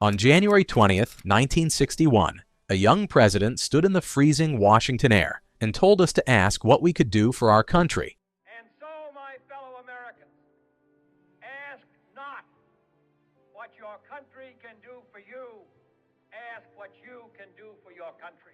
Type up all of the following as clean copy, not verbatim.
On January 20th, 1961, a young president stood in the freezing Washington air and told us to ask what we could do for our country. And so, my fellow Americans, ask not what your country can do for you, ask what you can do for your country.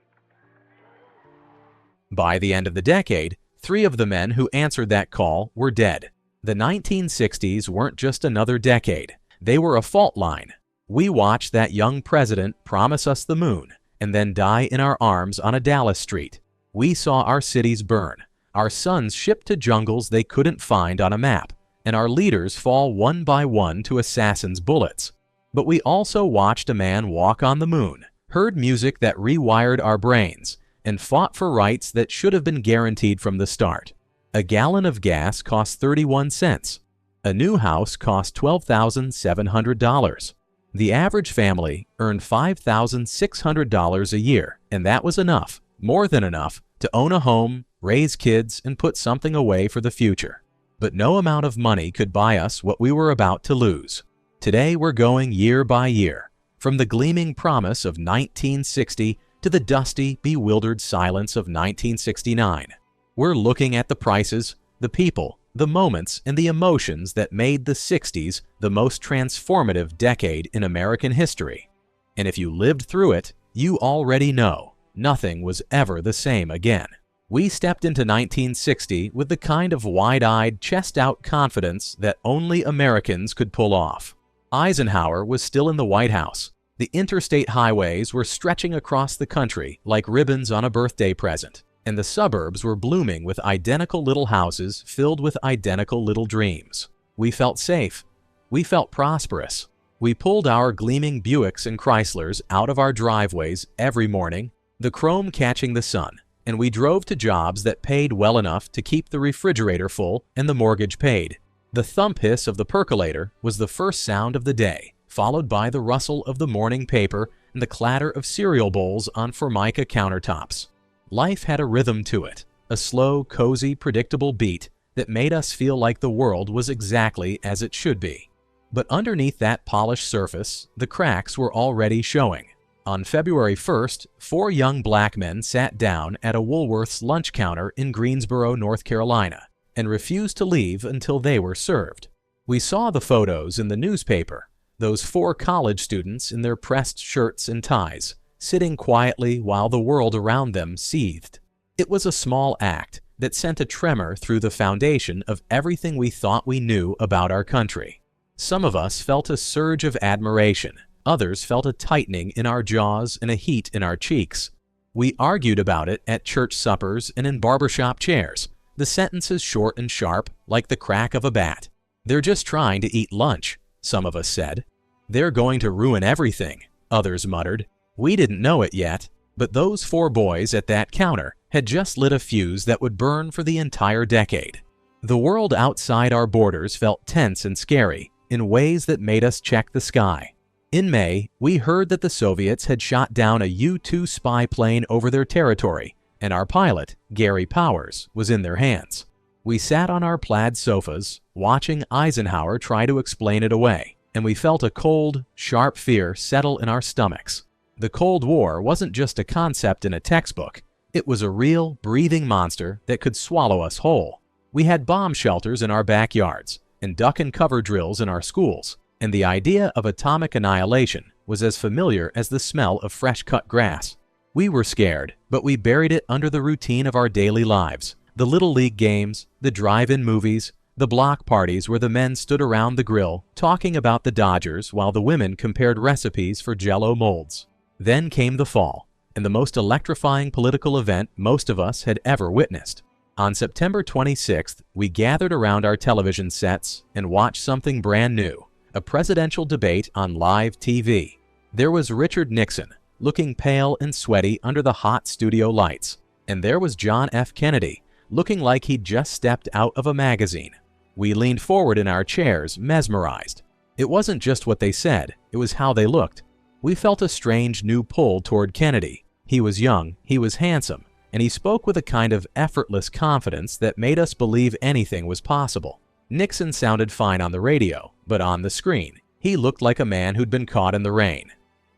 By the end of the decade, 3 of the men who answered that call were dead. The 1960s weren't just another decade. They were a fault line. We watched that young president promise us the moon and then die in our arms on a Dallas street. We saw our cities burn, our sons shipped to jungles they couldn't find on a map, and our leaders fall one by one to assassins' bullets. But we also watched a man walk on the moon, heard music that rewired our brains, and fought for rights that should have been guaranteed from the start. A gallon of gas cost 31 cents. A new house cost $12,700. The average family earned $5,600 a year, and that was enough, more than enough, to own a home, raise kids, and put something away for the future. But no amount of money could buy us what we were about to lose. Today we're going year by year, from the gleaming promise of 1960 to the dusty, bewildered silence of 1969. We're looking at the prices, the people, the moments, and the emotions that made the 60s the most transformative decade in American history. And if you lived through it, you already know nothing was ever the same again. We stepped into 1960 with the kind of wide-eyed, chest-out confidence that only Americans could pull off. Eisenhower was still in the White House. The interstate highways were stretching across the country like ribbons on a birthday present, and the suburbs were blooming with identical little houses filled with identical little dreams. We felt safe. We felt prosperous. We pulled our gleaming Buicks and Chryslers out of our driveways every morning, the chrome catching the sun, and we drove to jobs that paid well enough to keep the refrigerator full and the mortgage paid. The thump hiss of the percolator was the first sound of the day, followed by the rustle of the morning paper and the clatter of cereal bowls on Formica countertops. Life had a rhythm to it, a slow, cozy, predictable beat that made us feel like the world was exactly as it should be. But underneath that polished surface, the cracks were already showing. On February 1st, 4 young black men sat down at a Woolworth's lunch counter in Greensboro, North Carolina, and refused to leave until they were served. We saw the photos in the newspaper, those 4 college students in their pressed shirts and ties, sitting quietly while the world around them seethed. It was a small act that sent a tremor through the foundation of everything we thought we knew about our country. Some of us felt a surge of admiration. Others felt a tightening in our jaws and a heat in our cheeks. We argued about it at church suppers and in barbershop chairs, the sentences short and sharp like the crack of a bat. "They're just trying to eat lunch," some of us said. "They're going to ruin everything," others muttered. We didn't know it yet, but those 4 boys at that counter had just lit a fuse that would burn for the entire decade. The world outside our borders felt tense and scary in ways that made us check the sky. In May, we heard that the Soviets had shot down a U-2 spy plane over their territory, and our pilot, Gary Powers, was in their hands. We sat on our plaid sofas, watching Eisenhower try to explain it away, and we felt a cold, sharp fear settle in our stomachs. The Cold War wasn't just a concept in a textbook. It was a real, breathing monster that could swallow us whole. We had bomb shelters in our backyards and duck and cover drills in our schools, and the idea of atomic annihilation was as familiar as the smell of fresh-cut grass. We were scared, but we buried it under the routine of our daily lives. The Little League games, the drive-in movies, the block parties where the men stood around the grill talking about the Dodgers while the women compared recipes for Jell-O molds. Then came the fall, and the most electrifying political event most of us had ever witnessed. On September 26th, we gathered around our television sets and watched something brand new, a presidential debate on live TV. There was Richard Nixon, looking pale and sweaty under the hot studio lights, and there was John F. Kennedy, looking like he'd just stepped out of a magazine. We leaned forward in our chairs, mesmerized. It wasn't just what they said, it was how they looked. We felt a strange new pull toward Kennedy. He was young, he was handsome, and he spoke with a kind of effortless confidence that made us believe anything was possible. Nixon sounded fine on the radio, but on the screen, He looked like a man who'd been caught in the rain.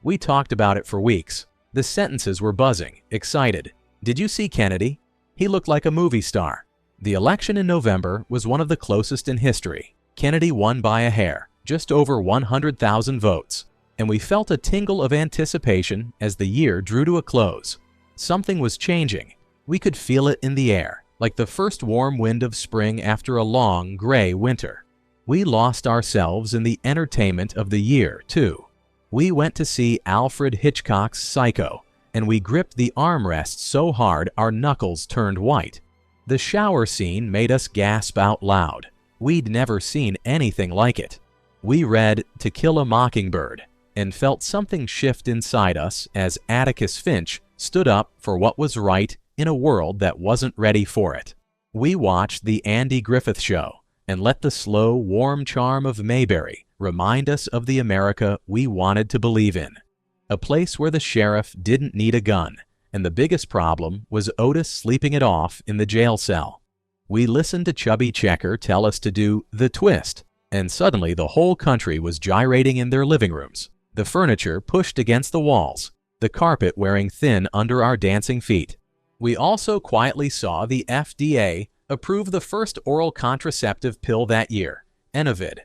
We talked about it for weeks. The sentences were buzzing, excited. Did you see Kennedy? He looked like a movie star. The election in November was one of the closest in history. Kennedy won by a hair, just over 100,000 votes, and we felt a tingle of anticipation as the year drew to a close. Something was changing. We could feel it in the air, like the first warm wind of spring after a long, gray winter. We lost ourselves in the entertainment of the year, too. We went to see Alfred Hitchcock's Psycho, and we gripped the armrests so hard our knuckles turned white. The shower scene made us gasp out loud. We'd never seen anything like it. We read To Kill a Mockingbird and felt something shift inside us as Atticus Finch stood up for what was right in a world that wasn't ready for it. We watched The Andy Griffith Show and let the slow, warm charm of Mayberry remind us of the America we wanted to believe in. A place where the sheriff didn't need a gun, and the biggest problem was Otis sleeping it off in the jail cell. We listened to Chubby Checker tell us to do the twist, and suddenly the whole country was gyrating in their living rooms, the furniture pushed against the walls, the carpet wearing thin under our dancing feet. We also quietly saw the FDA approve the first oral contraceptive pill that year, Enovid.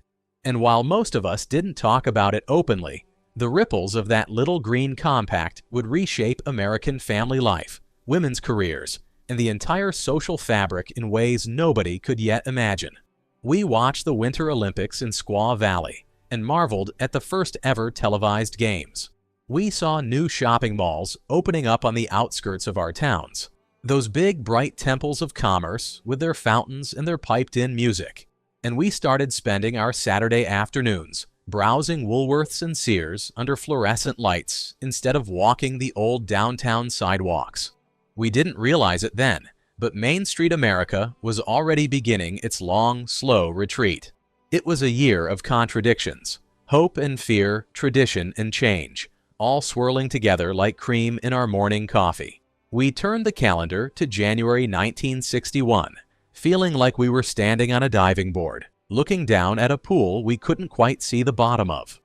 And while most of us didn't talk about it openly, the ripples of that little green compact would reshape American family life, women's careers, and the entire social fabric in ways nobody could yet imagine. We watched the Winter Olympics in Squaw Valley and marveled at the first ever televised games. We saw new shopping malls opening up on the outskirts of our towns. Those big, bright temples of commerce with their fountains and their piped-in music. And we started spending our Saturday afternoons browsing Woolworths and Sears under fluorescent lights instead of walking the old downtown sidewalks. We didn't realize it then, but Main Street America was already beginning its long, slow retreat. It was a year of contradictions, hope and fear, tradition and change, all swirling together like cream in our morning coffee. We turned the calendar to January 1961, feeling like we were standing on a diving board, looking down at a pool we couldn't quite see the bottom of.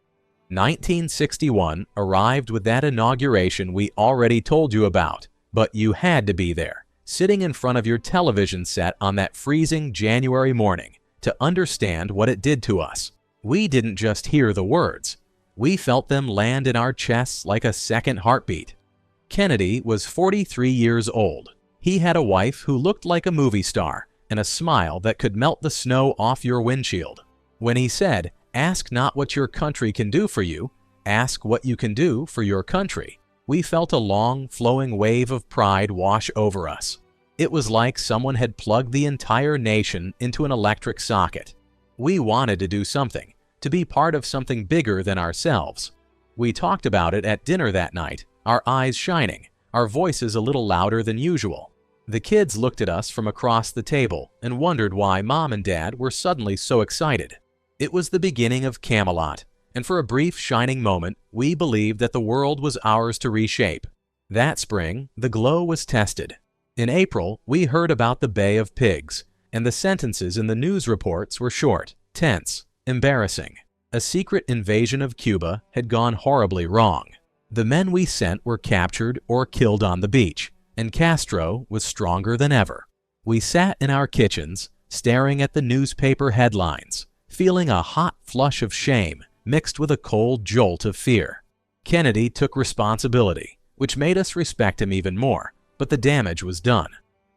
1961 arrived with that inauguration we already told you about, but you had to be there, sitting in front of your television set on that freezing January morning, to understand what it did to us. We didn't just hear the words. We felt them land in our chests like a second heartbeat. Kennedy was 43 years old. He had a wife who looked like a movie star and a smile that could melt the snow off your windshield. When he said, "Ask not what your country can do for you, ask what you can do for your country," we felt a long, flowing wave of pride wash over us. It was like someone had plugged the entire nation into an electric socket. We wanted to do something, to be part of something bigger than ourselves. We talked about it at dinner that night, our eyes shining, our voices a little louder than usual. The kids looked at us from across the table and wondered why Mom and Dad were suddenly so excited. It was the beginning of Camelot, and for a brief shining moment, we believed that the world was ours to reshape. That spring, the glow was tested. In April, we heard about the Bay of Pigs, and the sentences in the news reports were short, tense, embarrassing. A secret invasion of Cuba had gone horribly wrong. The men we sent were captured or killed on the beach, and Castro was stronger than ever. We sat in our kitchens, staring at the newspaper headlines, feeling a hot flush of shame mixed with a cold jolt of fear. Kennedy took responsibility, which made us respect him even more, but the damage was done.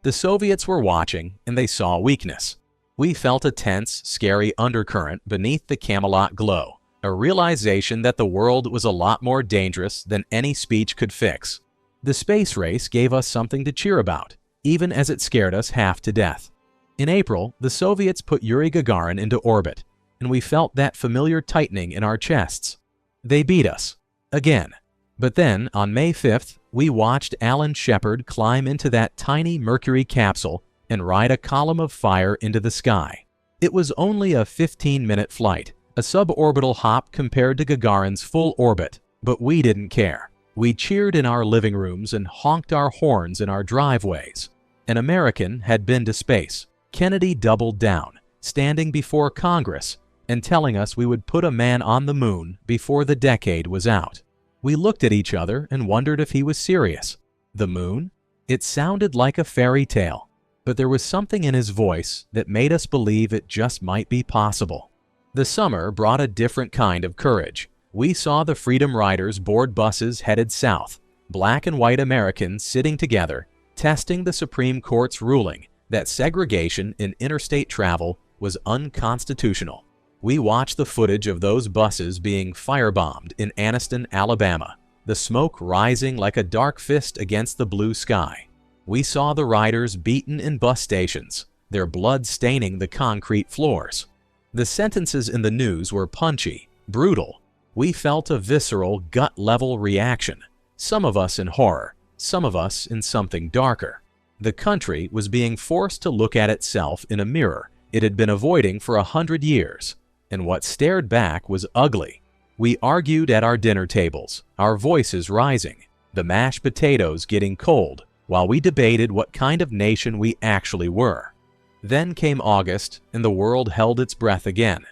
The Soviets were watching, and they saw weakness. We felt a tense, scary undercurrent beneath the Camelot glow, a realization that the world was a lot more dangerous than any speech could fix. The space race gave us something to cheer about, even as it scared us half to death. In April, the Soviets put Yuri Gagarin into orbit, and we felt that familiar tightening in our chests. They beat us. Again. But then, on May 5th, we watched Alan Shepard climb into that tiny Mercury capsule and ride a column of fire into the sky. It was only a 15-minute flight, a suborbital hop compared to Gagarin's full orbit, but we didn't care. We cheered in our living rooms and honked our horns in our driveways. An American had been to space. Kennedy doubled down, standing before Congress, and telling us we would put a man on the moon before the decade was out. We looked at each other and wondered if he was serious. The moon? It sounded like a fairy tale, but there was something in his voice that made us believe it just might be possible. The summer brought a different kind of courage. We saw the Freedom Riders board buses headed south, black and white Americans sitting together, testing the Supreme Court's ruling that segregation in interstate travel was unconstitutional. We watched the footage of those buses being firebombed in Anniston, Alabama, the smoke rising like a dark fist against the blue sky. We saw the riders beaten in bus stations, their blood staining the concrete floors. The sentences in the news were punchy, brutal. We felt a visceral, gut-level reaction, some of us in horror, some of us in something darker. The country was being forced to look at itself in a mirror it had been avoiding for 100 years, and what stared back was ugly. We argued at our dinner tables, our voices rising, the mashed potatoes getting cold, while we debated what kind of nation we actually were. Then came August, and the world held its breath again.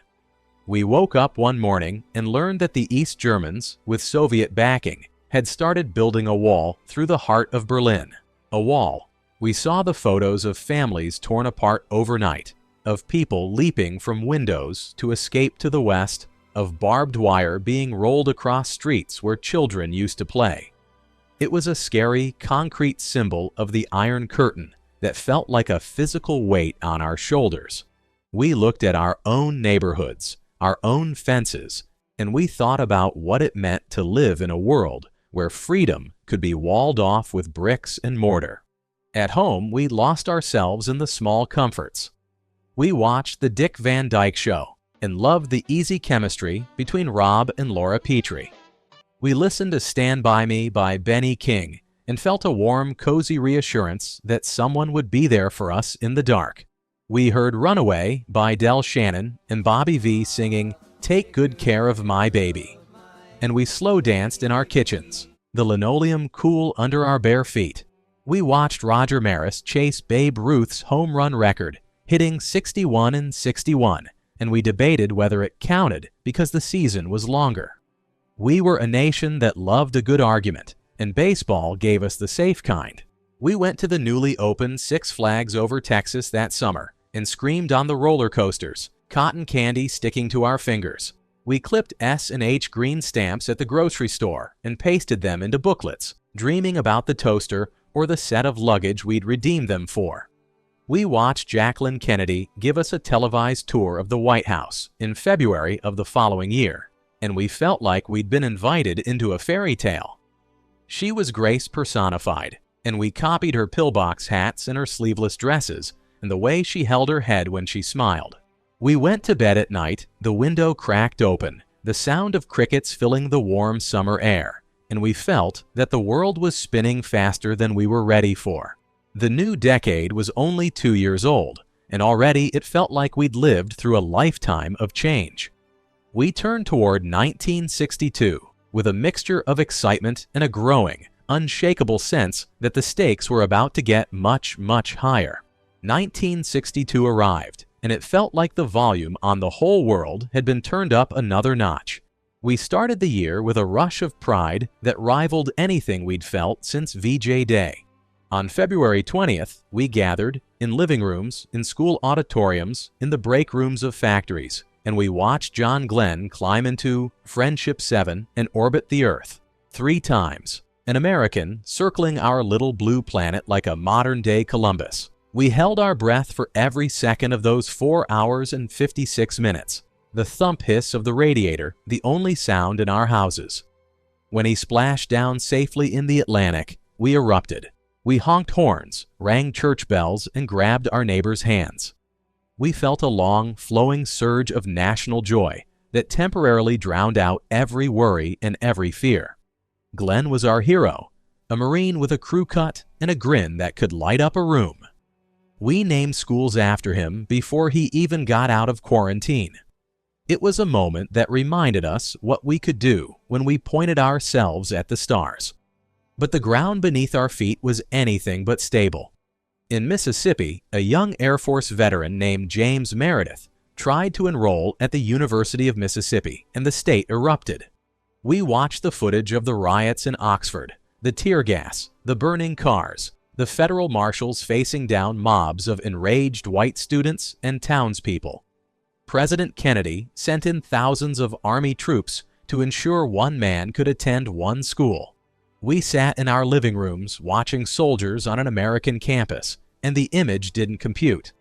We woke up one morning and learned that the East Germans, with Soviet backing, had started building a wall through the heart of Berlin. A wall. We saw the photos of families torn apart overnight, of people leaping from windows to escape to the west, of barbed wire being rolled across streets where children used to play. It was a scary, concrete symbol of the Iron Curtain that felt like a physical weight on our shoulders. We looked at our own neighborhoods, our own fences, and we thought about what it meant to live in a world where freedom could be walled off with bricks and mortar. At home, we lost ourselves in the small comforts. We watched the Dick Van Dyke Show and loved the easy chemistry between Rob and Laura Petrie. We listened to Stand By Me by Benny King and felt a warm, cozy reassurance that someone would be there for us in the dark. We heard Runaway by Del Shannon and Bobby V singing Take Good Care of My Baby. And we slow danced in our kitchens, the linoleum cool under our bare feet. We watched Roger Maris chase Babe Ruth's home run record, hitting 61 and 61, and we debated whether it counted because the season was longer. We were a nation that loved a good argument, and baseball gave us the safe kind. We went to the newly opened Six Flags Over Texas that summer and screamed on the roller coasters, cotton candy sticking to our fingers. We clipped S and H green stamps at the grocery store and pasted them into booklets, dreaming about the toaster or the set of luggage we'd redeem them for. We watched Jacqueline Kennedy give us a televised tour of the White House in February of the following year, and we felt like we'd been invited into a fairy tale. She was grace personified, and we copied her pillbox hats and her sleeveless dresses and the way she held her head when she smiled. We went to bed at night, the window cracked open, the sound of crickets filling the warm summer air, and we felt that the world was spinning faster than we were ready for. The new decade was only 2 years old, and already it felt like we'd lived through a lifetime of change. We turned toward 1962 with a mixture of excitement and a growing, unshakable sense that the stakes were about to get much, much higher. 1962 arrived, and it felt like the volume on the whole world had been turned up another notch. We started the year with a rush of pride that rivaled anything we'd felt since VJ Day. On February 20th, we gathered in living rooms, in school auditoriums, in the break rooms of factories, and we watched John Glenn climb into Friendship 7 and orbit the Earth 3 times, an American circling our little blue planet like a modern-day Columbus. We held our breath for every second of those 4 hours and 56 minutes, the thump hiss of the radiator the only sound in our houses. When he splashed down safely in the Atlantic, we erupted. We honked horns, rang church bells, and grabbed our neighbors' hands. We felt a long, flowing surge of national joy that temporarily drowned out every worry and every fear. Glenn was our hero, a Marine with a crew cut and a grin that could light up a room. We named schools after him before he even got out of quarantine. It was a moment that reminded us what we could do when we pointed ourselves at the stars. But the ground beneath our feet was anything but stable. In Mississippi, a young Air Force veteran named James Meredith tried to enroll at the University of Mississippi, and the state erupted. We watched the footage of the riots in Oxford, the tear gas, the burning cars, the federal marshals facing down mobs of enraged white students and townspeople. President Kennedy sent in thousands of Army troops to ensure one man could attend one school. We sat in our living rooms watching soldiers on an American campus, and the image didn't compute.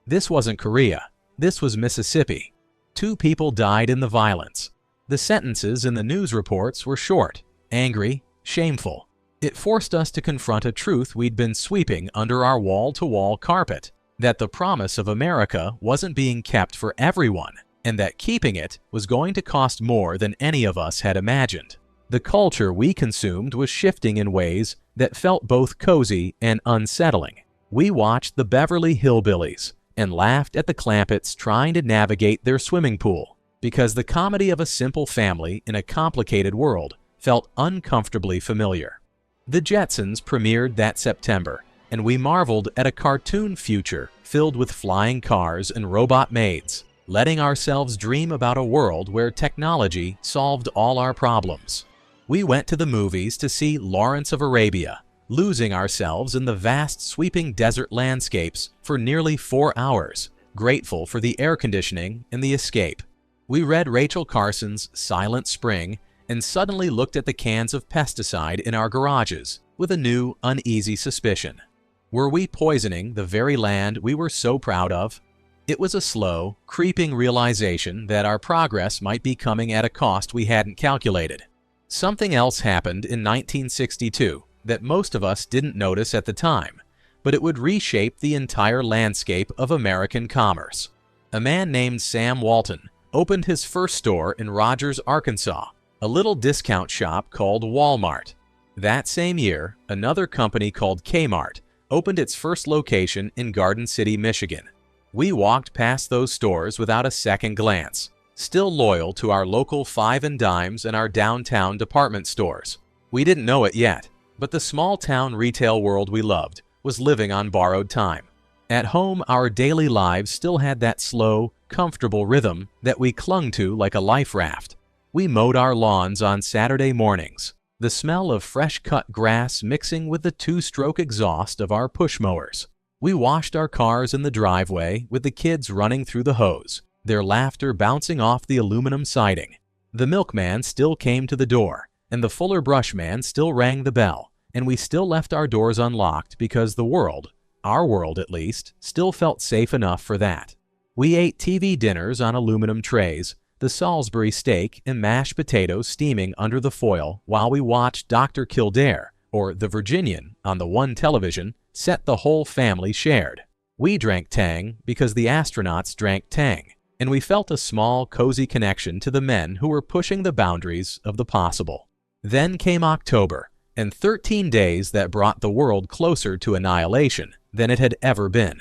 This wasn't Korea. This was Mississippi. 2 people died in the violence. The sentences in the news reports were short, angry, shameful. It forced us to confront a truth we'd been sweeping under our wall-to-wall carpet, that the promise of America wasn't being kept for everyone, and that keeping it was going to cost more than any of us had imagined. The culture we consumed was shifting in ways that felt both cozy and unsettling. We watched the Beverly Hillbillies and laughed at the Clampetts trying to navigate their swimming pool, because the comedy of a simple family in a complicated world felt uncomfortably familiar. The Jetsons premiered that September, and we marveled at a cartoon future filled with flying cars and robot maids, letting ourselves dream about a world where technology solved all our problems. We went to the movies to see Lawrence of Arabia, losing ourselves in the vast sweeping desert landscapes for nearly 4 hours, grateful for the air conditioning and the escape. We read Rachel Carson's Silent Spring and suddenly looked at the cans of pesticide in our garages with a new, uneasy suspicion. Were we poisoning the very land we were so proud of? It was a slow, creeping realization that our progress might be coming at a cost we hadn't calculated. Something else happened in 1962 that most of us didn't notice at the time, but it would reshape the entire landscape of American commerce. A man named Sam Walton opened his first store in Rogers, Arkansas, a little discount shop called Walmart. That same year, another company called Kmart opened its first location in Garden City, Michigan. We walked past those stores without a second glance, still loyal to our local 5 and Dimes and our downtown department stores. We didn't know it yet, but the small-town retail world we loved was living on borrowed time. At home, our daily lives still had that slow, comfortable rhythm that we clung to like a life raft. We mowed our lawns on Saturday mornings, the smell of fresh-cut grass mixing with the 2-stroke exhaust of our push mowers. We washed our cars in the driveway with the kids running through the hose, their laughter bouncing off the aluminum siding. The milkman still came to the door, and the Fuller brush man still rang the bell, and we still left our doors unlocked because the world, our world at least, still felt safe enough for that. We ate TV dinners on aluminum trays, the Salisbury steak and mashed potatoes steaming under the foil while we watched Dr. Kildare, or The Virginian, on the one television set the whole family shared. We drank Tang because the astronauts drank Tang, and we felt a small, cozy connection to the men who were pushing the boundaries of the possible. Then came October, and 13 days that brought the world closer to annihilation than it had ever been.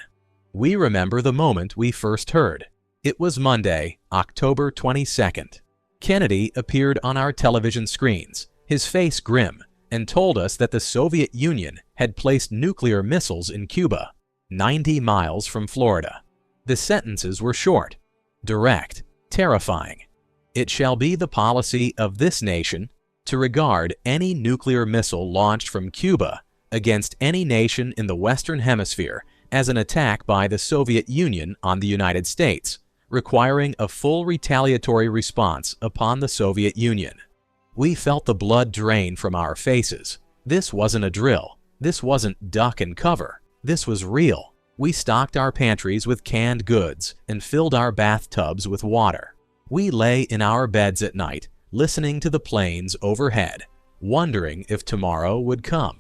We remember the moment we first heard. It was Monday, October 22nd. Kennedy appeared on our television screens, his face grim, and told us that the Soviet Union had placed nuclear missiles in Cuba, 90 miles from Florida. The sentences were short, direct, terrifying. It shall be the policy of this nation to regard any nuclear missile launched from Cuba against any nation in the Western Hemisphere as an attack by the Soviet Union on the United States, requiring a full retaliatory response upon the Soviet Union. We felt the blood drain from our faces. This wasn't a drill. This wasn't duck and cover. This was real. We stocked our pantries with canned goods and filled our bathtubs with water. We lay in our beds at night, listening to the planes overhead, wondering if tomorrow would come.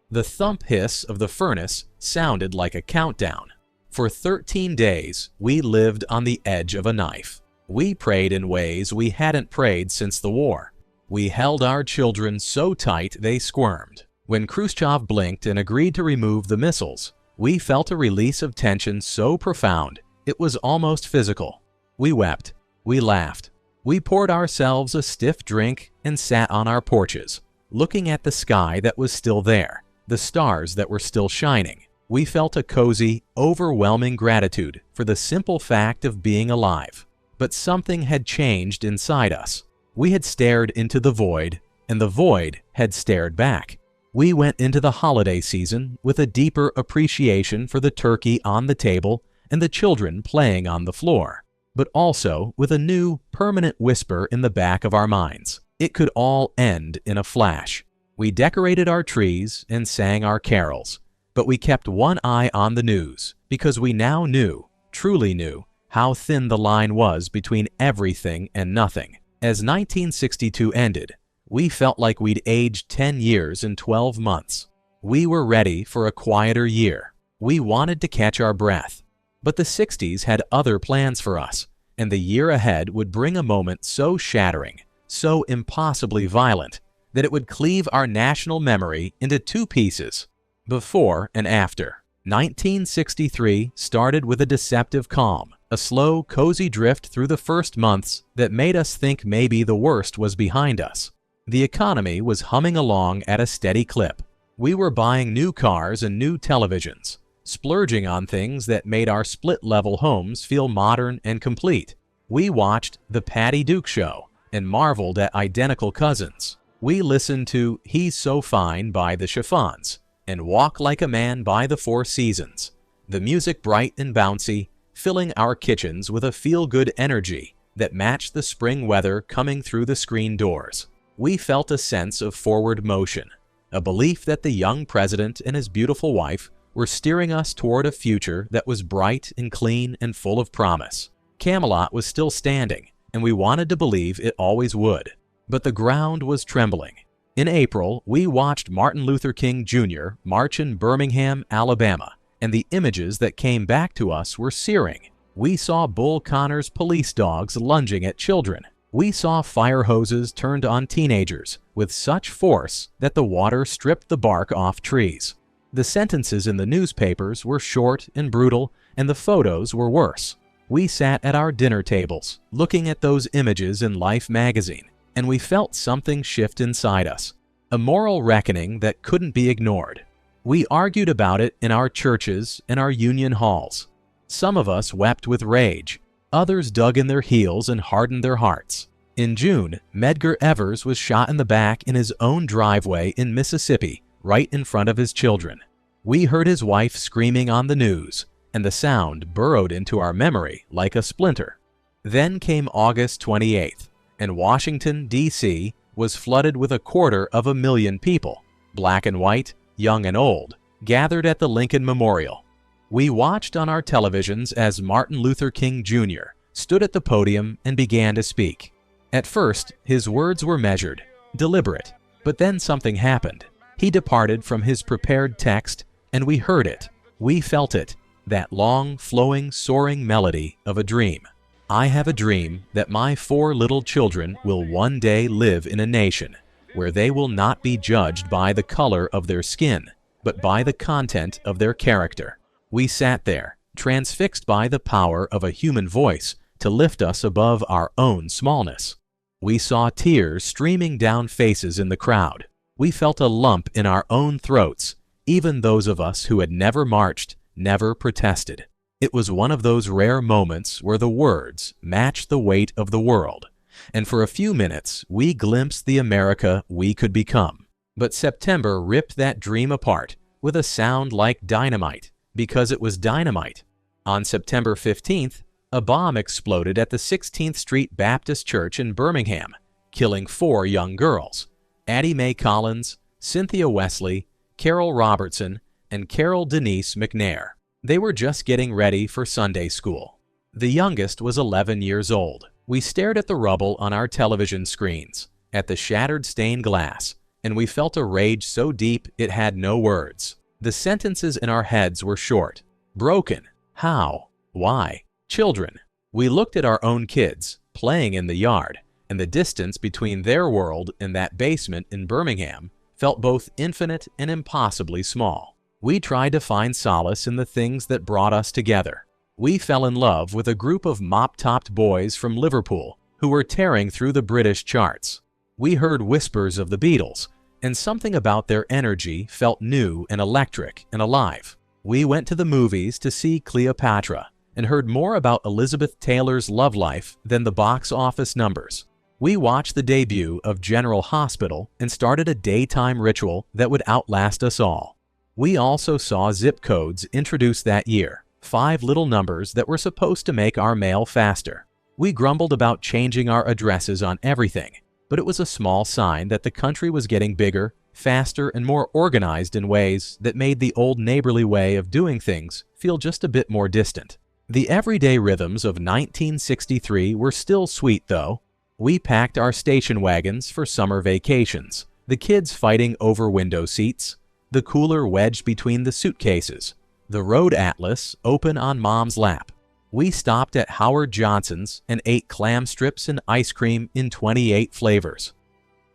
The thump hiss of the furnace sounded like a countdown. For 13 days, we lived on the edge of a knife. We prayed in ways we hadn't prayed since the war. We held our children so tight they squirmed. When Khrushchev blinked and agreed to remove the missiles, we felt a release of tension so profound it was almost physical. We wept. We laughed. We poured ourselves a stiff drink and sat on our porches, looking at the sky that was still there, the stars that were still shining. We felt a cozy, overwhelming gratitude for the simple fact of being alive. But something had changed inside us. We had stared into the void, and the void had stared back. We went into the holiday season with a deeper appreciation for the turkey on the table and the children playing on the floor, but also with a new, permanent whisper in the back of our minds. It could all end in a flash. We decorated our trees and sang our carols, but we kept one eye on the news because we now knew, truly knew, how thin the line was between everything and nothing. As 1962 ended, we felt like we'd aged 10 years in 12 months. We were ready for a quieter year. We wanted to catch our breath. But the 60s had other plans for us, and the year ahead would bring a moment so shattering, so impossibly violent, that it would cleave our national memory into two pieces, before and after. 1963 started with a deceptive calm, a slow, cozy drift through the first months that made us think maybe the worst was behind us. The economy was humming along at a steady clip. We were buying new cars and new televisions, splurging on things that made our split-level homes feel modern and complete. We watched The Patty Duke Show and marveled at identical cousins. We listened to He's So Fine by the Chiffons and Walk Like a Man by the Four Seasons, the music bright and bouncy, filling our kitchens with a feel-good energy that matched the spring weather coming through the screen doors. We felt a sense of forward motion, a belief that the young president and his beautiful wife were steering us toward a future that was bright and clean and full of promise. Camelot was still standing, and we wanted to believe it always would. But the ground was trembling. In April, we watched Martin Luther King Jr. march in Birmingham, Alabama, and the images that came back to us were searing. We saw Bull Connor's police dogs lunging at children. We saw fire hoses turned on teenagers with such force that the water stripped the bark off trees. The sentences in the newspapers were short and brutal, and the photos were worse. We sat at our dinner tables, looking at those images in Life magazine, and we felt something shift inside us, a moral reckoning that couldn't be ignored. We argued about it in our churches and our union halls. Some of us wept with rage. Others dug in their heels and hardened their hearts. In June, Medgar Evers was shot in the back in his own driveway in Mississippi, right in front of his children. We heard his wife screaming on the news, and the sound burrowed into our memory like a splinter. Then came August 28th, and Washington, D.C. was flooded with 250,000 people, black and white, young and old, gathered at the Lincoln Memorial. We watched on our televisions as Martin Luther King Jr. stood at the podium and began to speak. At first, his words were measured, deliberate, but then something happened. He departed from his prepared text, and we heard it. We felt it, that long, flowing, soaring melody of a dream. I have a dream that my 4 little children will one day live in a nation where they will not be judged by the color of their skin, but by the content of their character. We sat there, transfixed by the power of a human voice to lift us above our own smallness. We saw tears streaming down faces in the crowd. We felt a lump in our own throats, even those of us who had never marched, never protested. It was one of those rare moments where the words matched the weight of the world, and for a few minutes we glimpsed the America we could become. But September ripped that dream apart with a sound like dynamite, because it was dynamite. On September 15th, a bomb exploded at the 16th Street Baptist Church in Birmingham, killing 4 young girls, Addie Mae Collins, Cynthia Wesley, Carol Robertson, and Carol Denise McNair. They were just getting ready for Sunday school. The youngest was 11 years old. We stared at the rubble on our television screens, at the shattered stained glass, and we felt a rage so deep it had no words. The sentences in our heads were short. Broken. How? Why? Children. We looked at our own kids, playing in the yard, and the distance between their world and that basement in Birmingham felt both infinite and impossibly small. We tried to find solace in the things that brought us together. We fell in love with a group of mop-topped boys from Liverpool who were tearing through the British charts. We heard whispers of the Beatles, and something about their energy felt new and electric and alive. We went to the movies to see Cleopatra and heard more about Elizabeth Taylor's love life than the box office numbers. We watched the debut of General Hospital and started a daytime ritual that would outlast us all. We also saw zip codes introduced that year, 5 little numbers that were supposed to make our mail faster. We grumbled about changing our addresses on everything, but it was a small sign that the country was getting bigger, faster, and more organized in ways that made the old neighborly way of doing things feel just a bit more distant. The everyday rhythms of 1963 were still sweet, though. We packed our station wagons for summer vacations, the kids fighting over window seats, the cooler wedged between the suitcases, the road atlas open on Mom's lap. We stopped at Howard Johnson's and ate clam strips and ice cream in 28 flavors.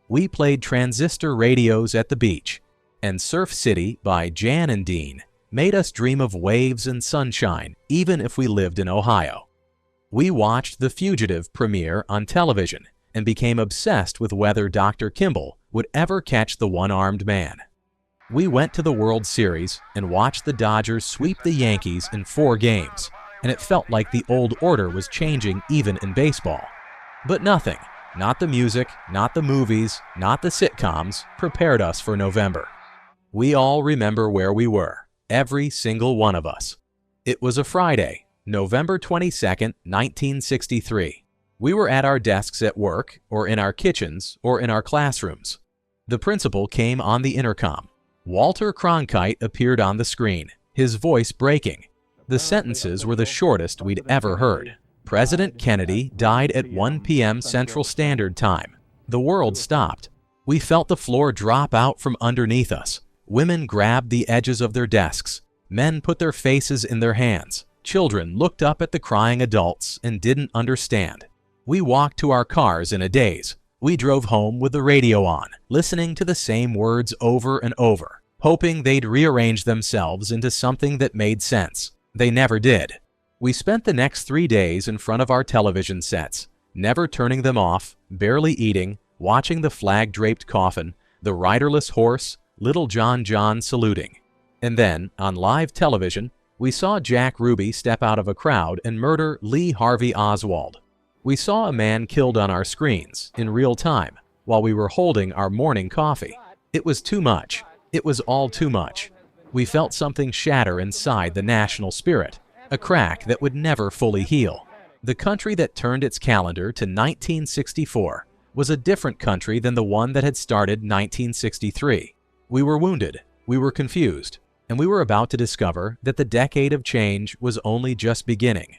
We played transistor radios at the beach, and Surf City by Jan and Dean made us dream of waves and sunshine even if we lived in Ohio. We watched The Fugitive premiere on television and became obsessed with whether Dr. Kimball would ever catch the one-armed man. We went to the World Series and watched the Dodgers sweep the Yankees in 4 games, and it felt like the old order was changing even in baseball. But nothing, not the music, not the movies, not the sitcoms, prepared us for November. We all remember where we were, every single one of us. It was a Friday, November 22nd, 1963. We were at our desks at work, or in our kitchens, or in our classrooms. The principal came on the intercom. Walter Cronkite appeared on the screen, his voice breaking. The sentences were the shortest we'd ever heard. President Kennedy died at 1 p.m. Central Standard Time. The world stopped. We felt the floor drop out from underneath us. Women grabbed the edges of their desks. Men put their faces in their hands. Children looked up at the crying adults and didn't understand. We walked to our cars in a daze. We drove home with the radio on, listening to the same words over and over, hoping they'd rearrange themselves into something that made sense. They never did. We spent the next 3 days in front of our television sets, never turning them off, barely eating, watching the flag-draped coffin, the riderless horse, little John saluting. And then, on live television, we saw Jack Ruby step out of a crowd and murder Lee Harvey Oswald. We saw a man killed on our screens, in real time, while we were holding our morning coffee. It was too much. It was all too much. We felt something shatter inside the national spirit, a crack that would never fully heal. The country that turned its calendar to 1964 was a different country than the one that had started 1963. We were wounded, we were confused, and we were about to discover that the decade of change was only just beginning.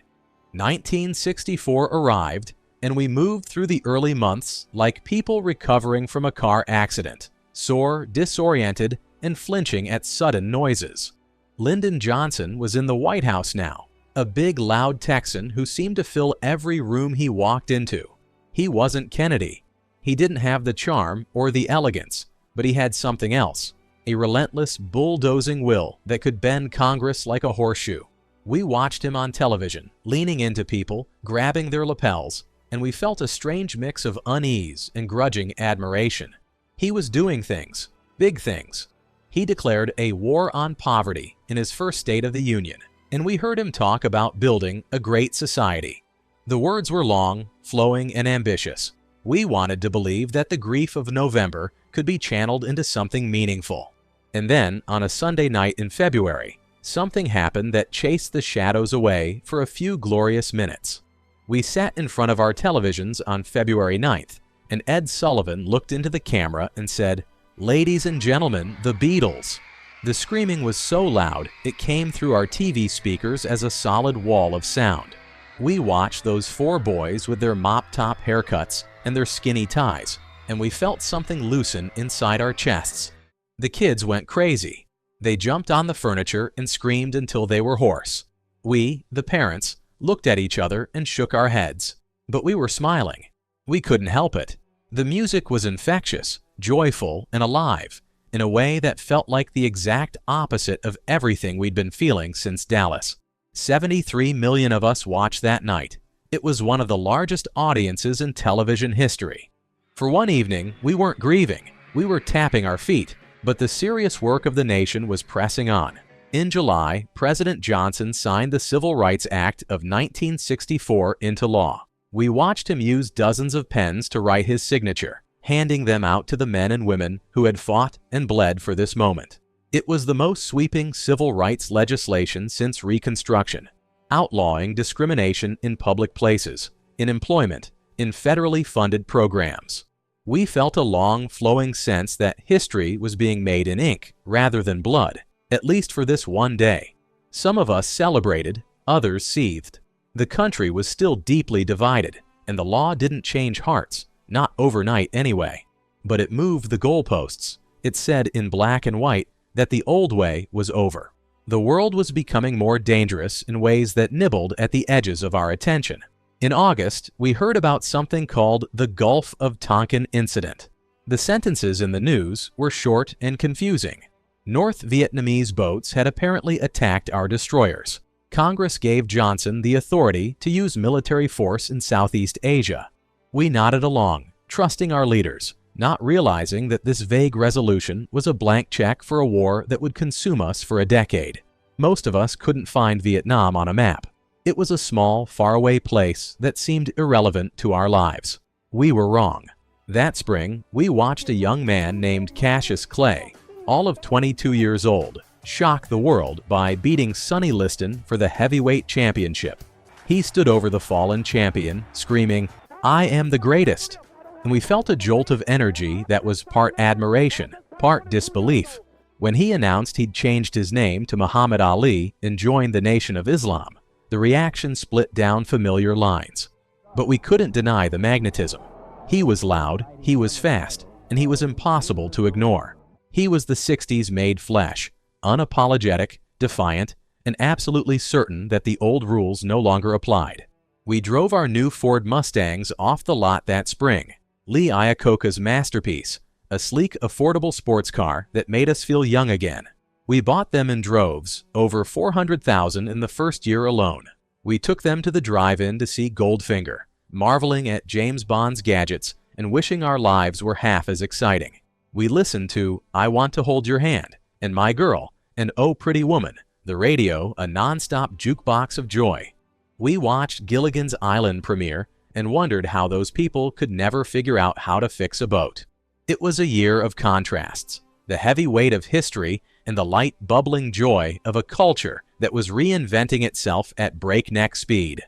1964 arrived, and we moved through the early months like people recovering from a car accident, sore, disoriented, and flinching at sudden noises. Lyndon Johnson was in the White House now, a big, loud Texan who seemed to fill every room he walked into. He wasn't Kennedy. He didn't have the charm or the elegance, but he had something else, a relentless, bulldozing will that could bend Congress like a horseshoe. We watched him on television, leaning into people, grabbing their lapels, and we felt a strange mix of unease and grudging admiration. He was doing things, big things. He declared a war on poverty in his first State of the Union, and we heard him talk about building a great society. The words were long, flowing, and ambitious. We wanted to believe that the grief of November could be channeled into something meaningful. And then, on a Sunday night in February, something happened that chased the shadows away for a few glorious minutes. We sat in front of our televisions on February 9th, and Ed Sullivan looked into the camera and said, "Ladies and gentlemen, the Beatles." The screaming was so loud, it came through our TV speakers as a solid wall of sound. We watched those 4 boys with their mop-top haircuts and their skinny ties, and we felt something loosen inside our chests. The kids went crazy. They jumped on the furniture and screamed until they were hoarse. We, the parents, looked at each other and shook our heads. But we were smiling. We couldn't help it. The music was infectious, joyful, and alive, in a way that felt like the exact opposite of everything we'd been feeling since Dallas. 73 million of us watched that night. It was one of the largest audiences in television history. For one evening, we weren't grieving. We were tapping our feet, but the serious work of the nation was pressing on. In July, President Johnson signed the Civil Rights Act of 1964 into law. We watched him use dozens of pens to write his signature, handing them out to the men and women who had fought and bled for this moment. It was the most sweeping civil rights legislation since Reconstruction, outlawing discrimination in public places, in employment, in federally funded programs. We felt a long, flowing sense that history was being made in ink rather than blood, at least for this one day. Some of us celebrated, others seethed. The country was still deeply divided, and the law didn't change hearts, not overnight anyway. But it moved the goalposts. It said in black and white that the old way was over. The world was becoming more dangerous in ways that nibbled at the edges of our attention. In August, we heard about something called the Gulf of Tonkin incident. The sentences in the news were short and confusing. North Vietnamese boats had apparently attacked our destroyers. Congress gave Johnson the authority to use military force in Southeast Asia. We nodded along, trusting our leaders, not realizing that this vague resolution was a blank check for a war that would consume us for a decade. Most of us couldn't find Vietnam on a map. It was a small, faraway place that seemed irrelevant to our lives. We were wrong. That spring, we watched a young man named Cassius Clay, all of 22 years old, shock the world by beating Sonny Liston for the heavyweight championship. He stood over the fallen champion, screaming, "I am the greatest!" And we felt a jolt of energy that was part admiration, part disbelief. When he announced he'd changed his name to Muhammad Ali and joined the Nation of Islam, the reaction split down familiar lines. But we couldn't deny the magnetism. He was loud, he was fast, and he was impossible to ignore. He was the 60s made flesh, unapologetic, defiant, and absolutely certain that the old rules no longer applied. We drove our new Ford Mustangs off the lot that spring, Lee Iacocca's masterpiece, a sleek, affordable sports car that made us feel young again. We bought them in droves, over 400,000 in the first year alone. We took them to the drive-in to see Goldfinger, marveling at James Bond's gadgets and wishing our lives were half as exciting. We listened to I Want to Hold Your Hand and My Girl and Oh Pretty Woman, the radio a non-stop jukebox of joy. We watched Gilligan's Island premiere and wondered how those people could never figure out how to fix a boat. It was a year of contrasts, the heavy weight of history and the light, bubbling joy of a culture that was reinventing itself at breakneck speed.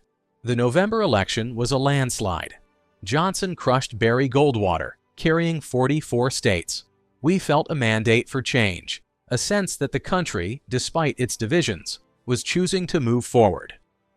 The November election was a landslide. Johnson crushed Barry Goldwater, carrying 44 states. We felt a mandate for change, a sense that the country, despite its divisions, was choosing to move forward.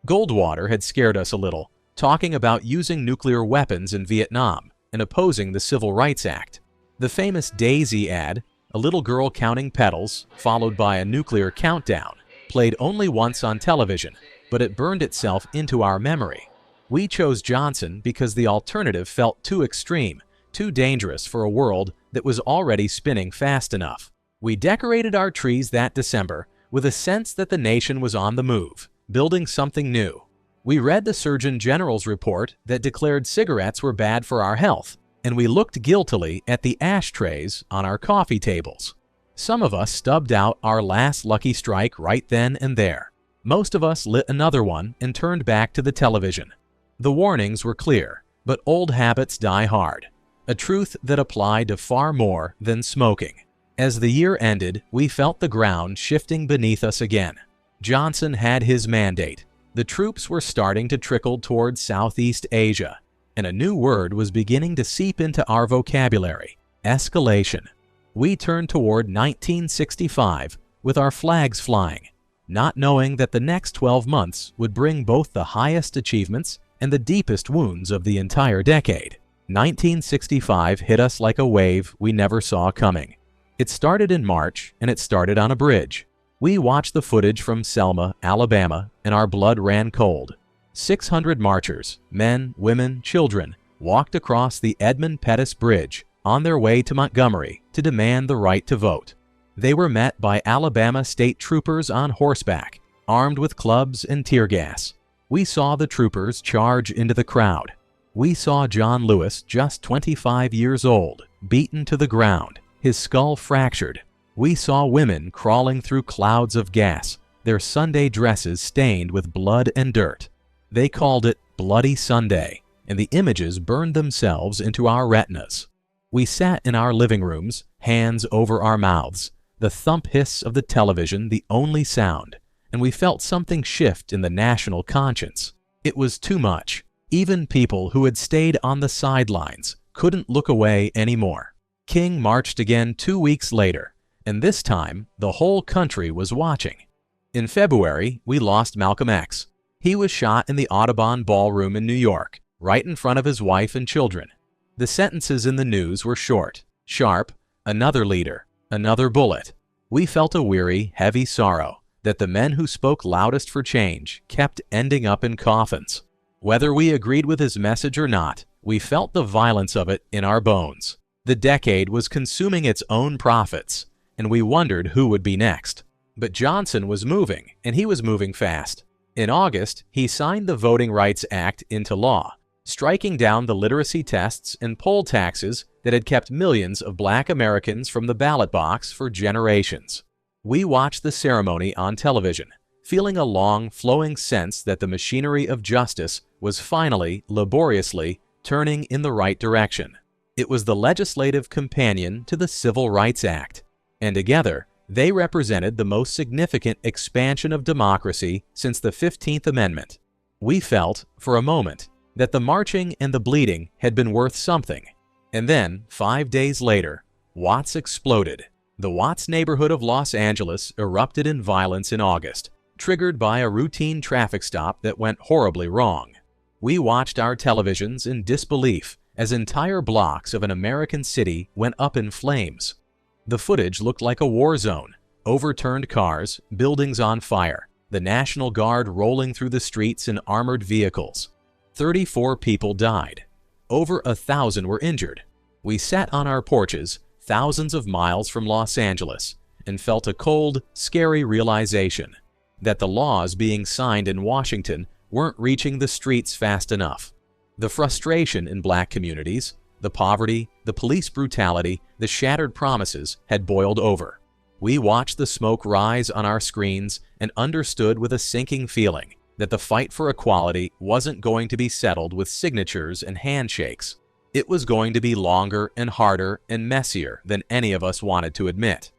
Goldwater had scared us a little, talking about using nuclear weapons in Vietnam and opposing the Civil Rights Act. The famous Daisy ad, a little girl counting petals, followed by a nuclear countdown, played only once on television, but it burned itself into our memory. We chose Johnson because the alternative felt too extreme, too dangerous for a world that was already spinning fast enough. We decorated our trees that December with a sense that the nation was on the move, building something new. We read the Surgeon General's report that declared cigarettes were bad for our health, and we looked guiltily at the ashtrays on our coffee tables. Some of us stubbed out our last lucky strike right then and there. Most of us lit another one and turned back to the television. The warnings were clear, but old habits die hard, a truth that applied to far more than smoking. As the year ended, we felt the ground shifting beneath us again. Johnson had his mandate. The troops were starting to trickle towards Southeast Asia, and a new word was beginning to seep into our vocabulary: escalation. We turned toward 1965 with our flags flying, not knowing that the next 12 months would bring both the highest achievements and the deepest wounds of the entire decade. 1965 hit us like a wave we never saw coming. It started in March, and it started on a bridge. We watched the footage from Selma, Alabama, and our blood ran cold. 600 marchers, men, women, children, walked across the Edmund Pettus Bridge on their way to Montgomery to demand the right to vote. They were met by Alabama state troopers on horseback, armed with clubs and tear gas. We saw the troopers charge into the crowd. We saw John Lewis, just 25 years old, beaten to the ground, his skull fractured. We saw women crawling through clouds of gas, their Sunday dresses stained with blood and dirt. They called it Bloody Sunday, and the images burned themselves into our retinas. We sat in our living rooms, hands over our mouths, the thump hiss of the television the only sound, and we felt something shift in the national conscience. It was too much. Even people who had stayed on the sidelines couldn't look away anymore. King marched again 2 weeks later, and this time the whole country was watching. In February, we lost Malcolm X. He was shot in the Audubon Ballroom in New York, right in front of his wife and children. The sentences in the news were short, sharp, another leader, another bullet. We felt a weary, heavy sorrow that the men who spoke loudest for change kept ending up in coffins. Whether we agreed with his message or not, we felt the violence of it in our bones. The decade was consuming its own profits, and we wondered who would be next. But Johnson was moving, and he was moving fast. In August, he signed the Voting Rights Act into law, striking down the literacy tests and poll taxes that had kept millions of Black Americans from the ballot box for generations. We watched the ceremony on television, feeling a long, flowing sense that the machinery of justice was finally, laboriously, turning in the right direction. It was the legislative companion to the Civil Rights Act, and together, they represented the most significant expansion of democracy since the 15th Amendment. We felt, for a moment, that the marching and the bleeding had been worth something. And then, 5 days later, Watts exploded. The Watts neighborhood of Los Angeles erupted in violence in August, triggered by a routine traffic stop that went horribly wrong. We watched our televisions in disbelief as entire blocks of an American city went up in flames. The footage looked like a war zone: overturned cars, buildings on fire, the National Guard rolling through the streets in armored vehicles. 34 people died. Over 1,000 were injured. We sat on our porches, thousands of miles from Los Angeles, and felt a cold, scary realization that the laws being signed in Washington weren't reaching the streets fast enough. The frustration in Black communities, the poverty, the police brutality, the shattered promises had boiled over. We watched the smoke rise on our screens and understood with a sinking feeling that the fight for equality wasn't going to be settled with signatures and handshakes. It was going to be longer and harder and messier than any of us wanted to admit.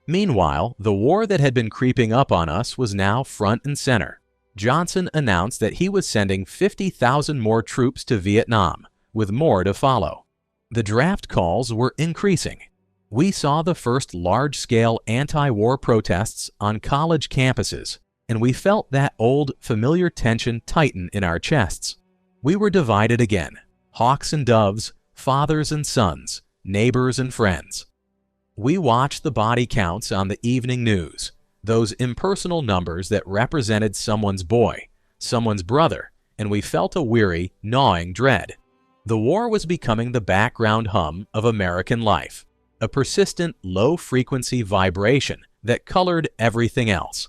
Meanwhile, the war that had been creeping up on us was now front and center. Johnson announced that he was sending 50,000 more troops to Vietnam, with more to follow. The draft calls were increasing. We saw the first large-scale anti-war protests on college campuses, and we felt that old, familiar tension tighten in our chests. We were divided again: hawks and doves, fathers and sons, neighbors and friends. We watched the body counts on the evening news, those impersonal numbers that represented someone's boy, someone's brother, and we felt a weary, gnawing dread. The war was becoming the background hum of American life, a persistent, low-frequency vibration that colored everything else.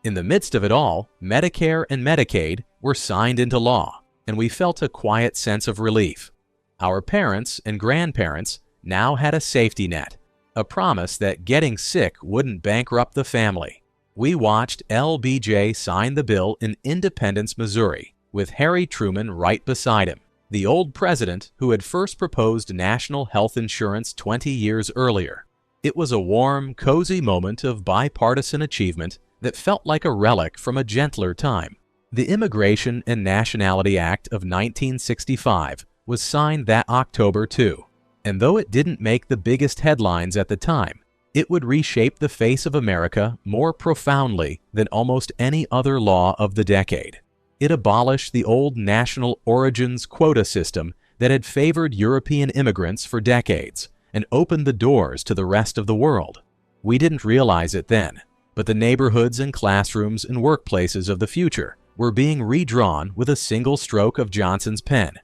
In the midst of it all, Medicare and Medicaid were signed into law, and we felt a quiet sense of relief. Our parents and grandparents now had a safety net, a promise that getting sick wouldn't bankrupt the family. We watched LBJ sign the bill in Independence, Missouri, with Harry Truman right beside him, the old president who had first proposed national health insurance 20 years earlier. It was a warm, cozy moment of bipartisan achievement that felt like a relic from a gentler time. The Immigration and Nationality Act of 1965 was signed that October too, and though it didn't make the biggest headlines at the time, it would reshape the face of America more profoundly than almost any other law of the decade. It abolished the old national origins quota system that had favored European immigrants for decades and opened the doors to the rest of the world. We didn't realize it then, but the neighborhoods and classrooms and workplaces of the future were being redrawn with a single stroke of Johnson's pen.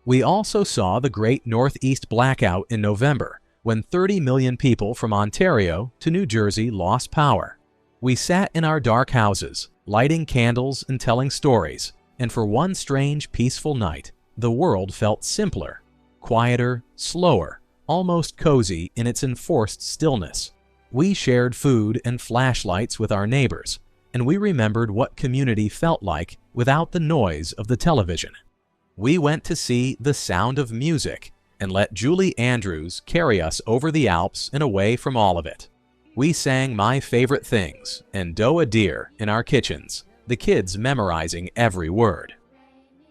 We also saw the great Northeast blackout in November, when 30 million people from Ontario to New Jersey lost power. We sat in our dark houses, lighting candles and telling stories, and for one strange, peaceful night, the world felt simpler, quieter, slower, almost cozy in its enforced stillness. We shared food and flashlights with our neighbors, and we remembered what community felt like without the noise of the television. We went to see The Sound of Music and let Julie Andrews carry us over the Alps and away from all of it. We sang My Favorite Things and Doe a Deer in our kitchens, the kids memorizing every word.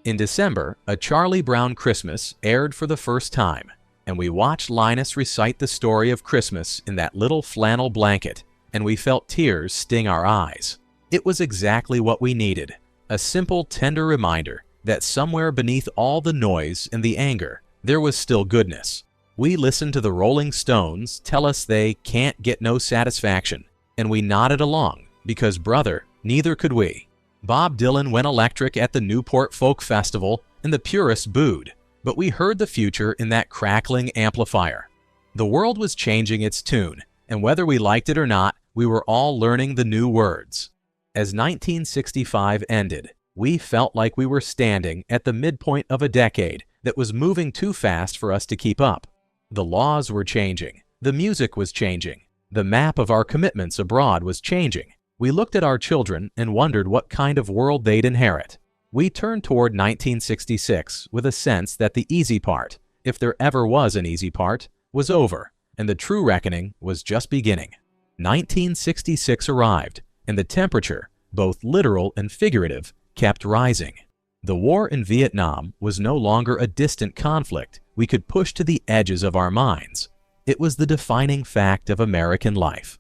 In December, A Charlie Brown Christmas aired for the first time, and we watched Linus recite the story of Christmas in that little flannel blanket, and we felt tears sting our eyes. It was exactly what we needed, a simple, tender reminder that somewhere beneath all the noise and the anger, there was still goodness. We listened to the Rolling Stones tell us they can't get no satisfaction, and we nodded along, because brother, neither could we. Bob Dylan went electric at the Newport Folk Festival, and the purists booed, but we heard the future in that crackling amplifier. The world was changing its tune, and whether we liked it or not, we were all learning the new words. As 1965 ended, we felt like we were standing at the midpoint of a decade that was moving too fast for us to keep up. The laws were changing, the music was changing, the map of our commitments abroad was changing. We looked at our children and wondered what kind of world they'd inherit. We turned toward 1966 with a sense that the easy part, if there ever was an easy part, was over, and the true reckoning was just beginning. 1966 arrived, and the temperature, both literal and figurative, kept rising. The war in Vietnam was no longer a distant conflict we could push to the edges of our minds. It was the defining fact of American life.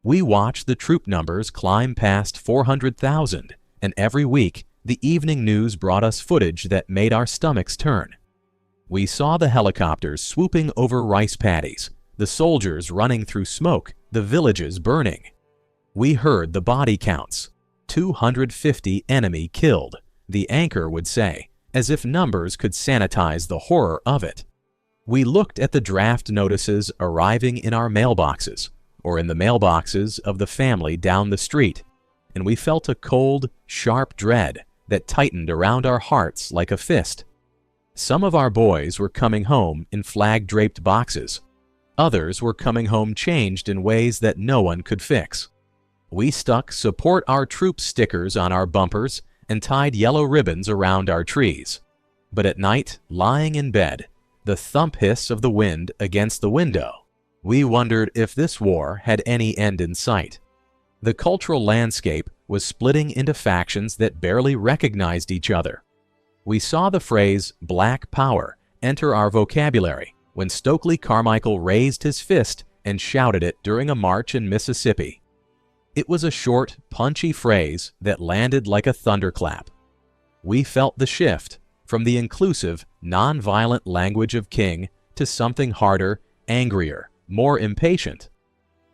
We watched the troop numbers climb past 400,000, and every week the evening news brought us footage that made our stomachs turn. We saw the helicopters swooping over rice paddies, the soldiers running through smoke, the villages burning. We heard the body counts. 250 enemy killed, the anchor would say, as if numbers could sanitize the horror of it. We looked at the draft notices arriving in our mailboxes, or in the mailboxes of the family down the street, and we felt a cold, sharp dread that tightened around our hearts like a fist. Some of our boys were coming home in flag-draped boxes. Others were coming home changed in ways that no one could fix. We stuck "Support Our Troops" stickers on our bumpers and tied yellow ribbons around our trees. But at night, lying in bed, the thump hiss of the wind against the window, we wondered if this war had any end in sight. The cultural landscape was splitting into factions that barely recognized each other. We saw the phrase "Black Power" enter our vocabulary when Stokely Carmichael raised his fist and shouted it during a march in Mississippi. It was a short, punchy phrase that landed like a thunderclap. We felt the shift from the inclusive, non-violent language of King to something harder, angrier, more impatient.